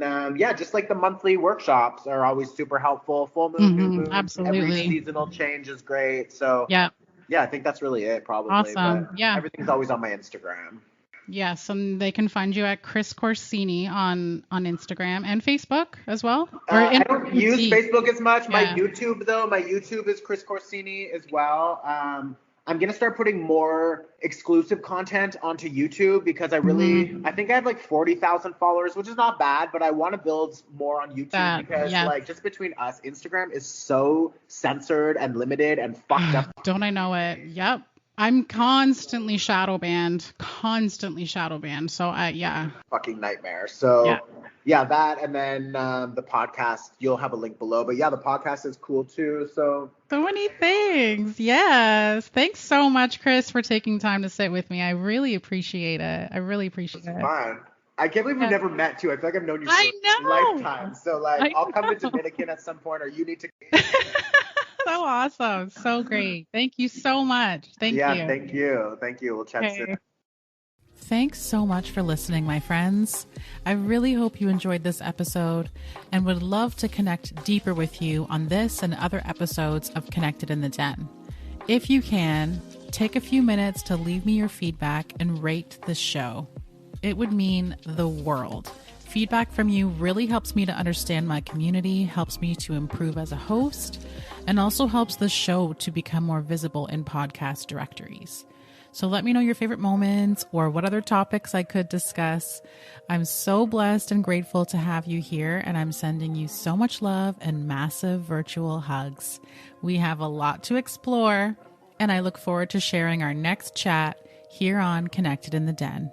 just like the monthly workshops are always super helpful. Full moon, new moon, absolutely. Every seasonal change is great. So yeah, I think that's really it probably. Awesome. But everything's always on my Instagram. Yes, and they can find you at Chris Corsini on Instagram and Facebook as well. I don't use Facebook as much. My YouTube is Chris Corsini as well. I'm going to start putting more exclusive content onto YouTube because I think I have like 40,000 followers, which is not bad, but I want to build more on YouTube because like just between us, Instagram is so censored and limited and fucked up. Don't I know it? Yep. I'm constantly shadow banned. So fucking nightmare. So that, and then the podcast, you'll have a link below, but the podcast is cool too. So many things. Yes. Thanks so much, Chris, for taking time to sit with me. I really appreciate it. It's fine. I can't believe we've never met too. I feel like I've known you for a lifetime. So like I'll come to Dominican at some point, or you need to. So awesome. So great. Thank you so much. Thank you. Yeah, thank you. We'll chat soon. Thanks so much for listening, my friends. I really hope you enjoyed this episode and would love to connect deeper with you on this and other episodes of Connected in the Den. If you can, take a few minutes to leave me your feedback and rate the show. It would mean the world. Feedback from you really helps me to understand my community, helps me to improve as a host, and also helps the show to become more visible in podcast directories. So let me know your favorite moments or what other topics I could discuss. I'm so blessed and grateful to have you here, and I'm sending you so much love and massive virtual hugs. We have a lot to explore, and I look forward to sharing our next chat here on Connected in the Den.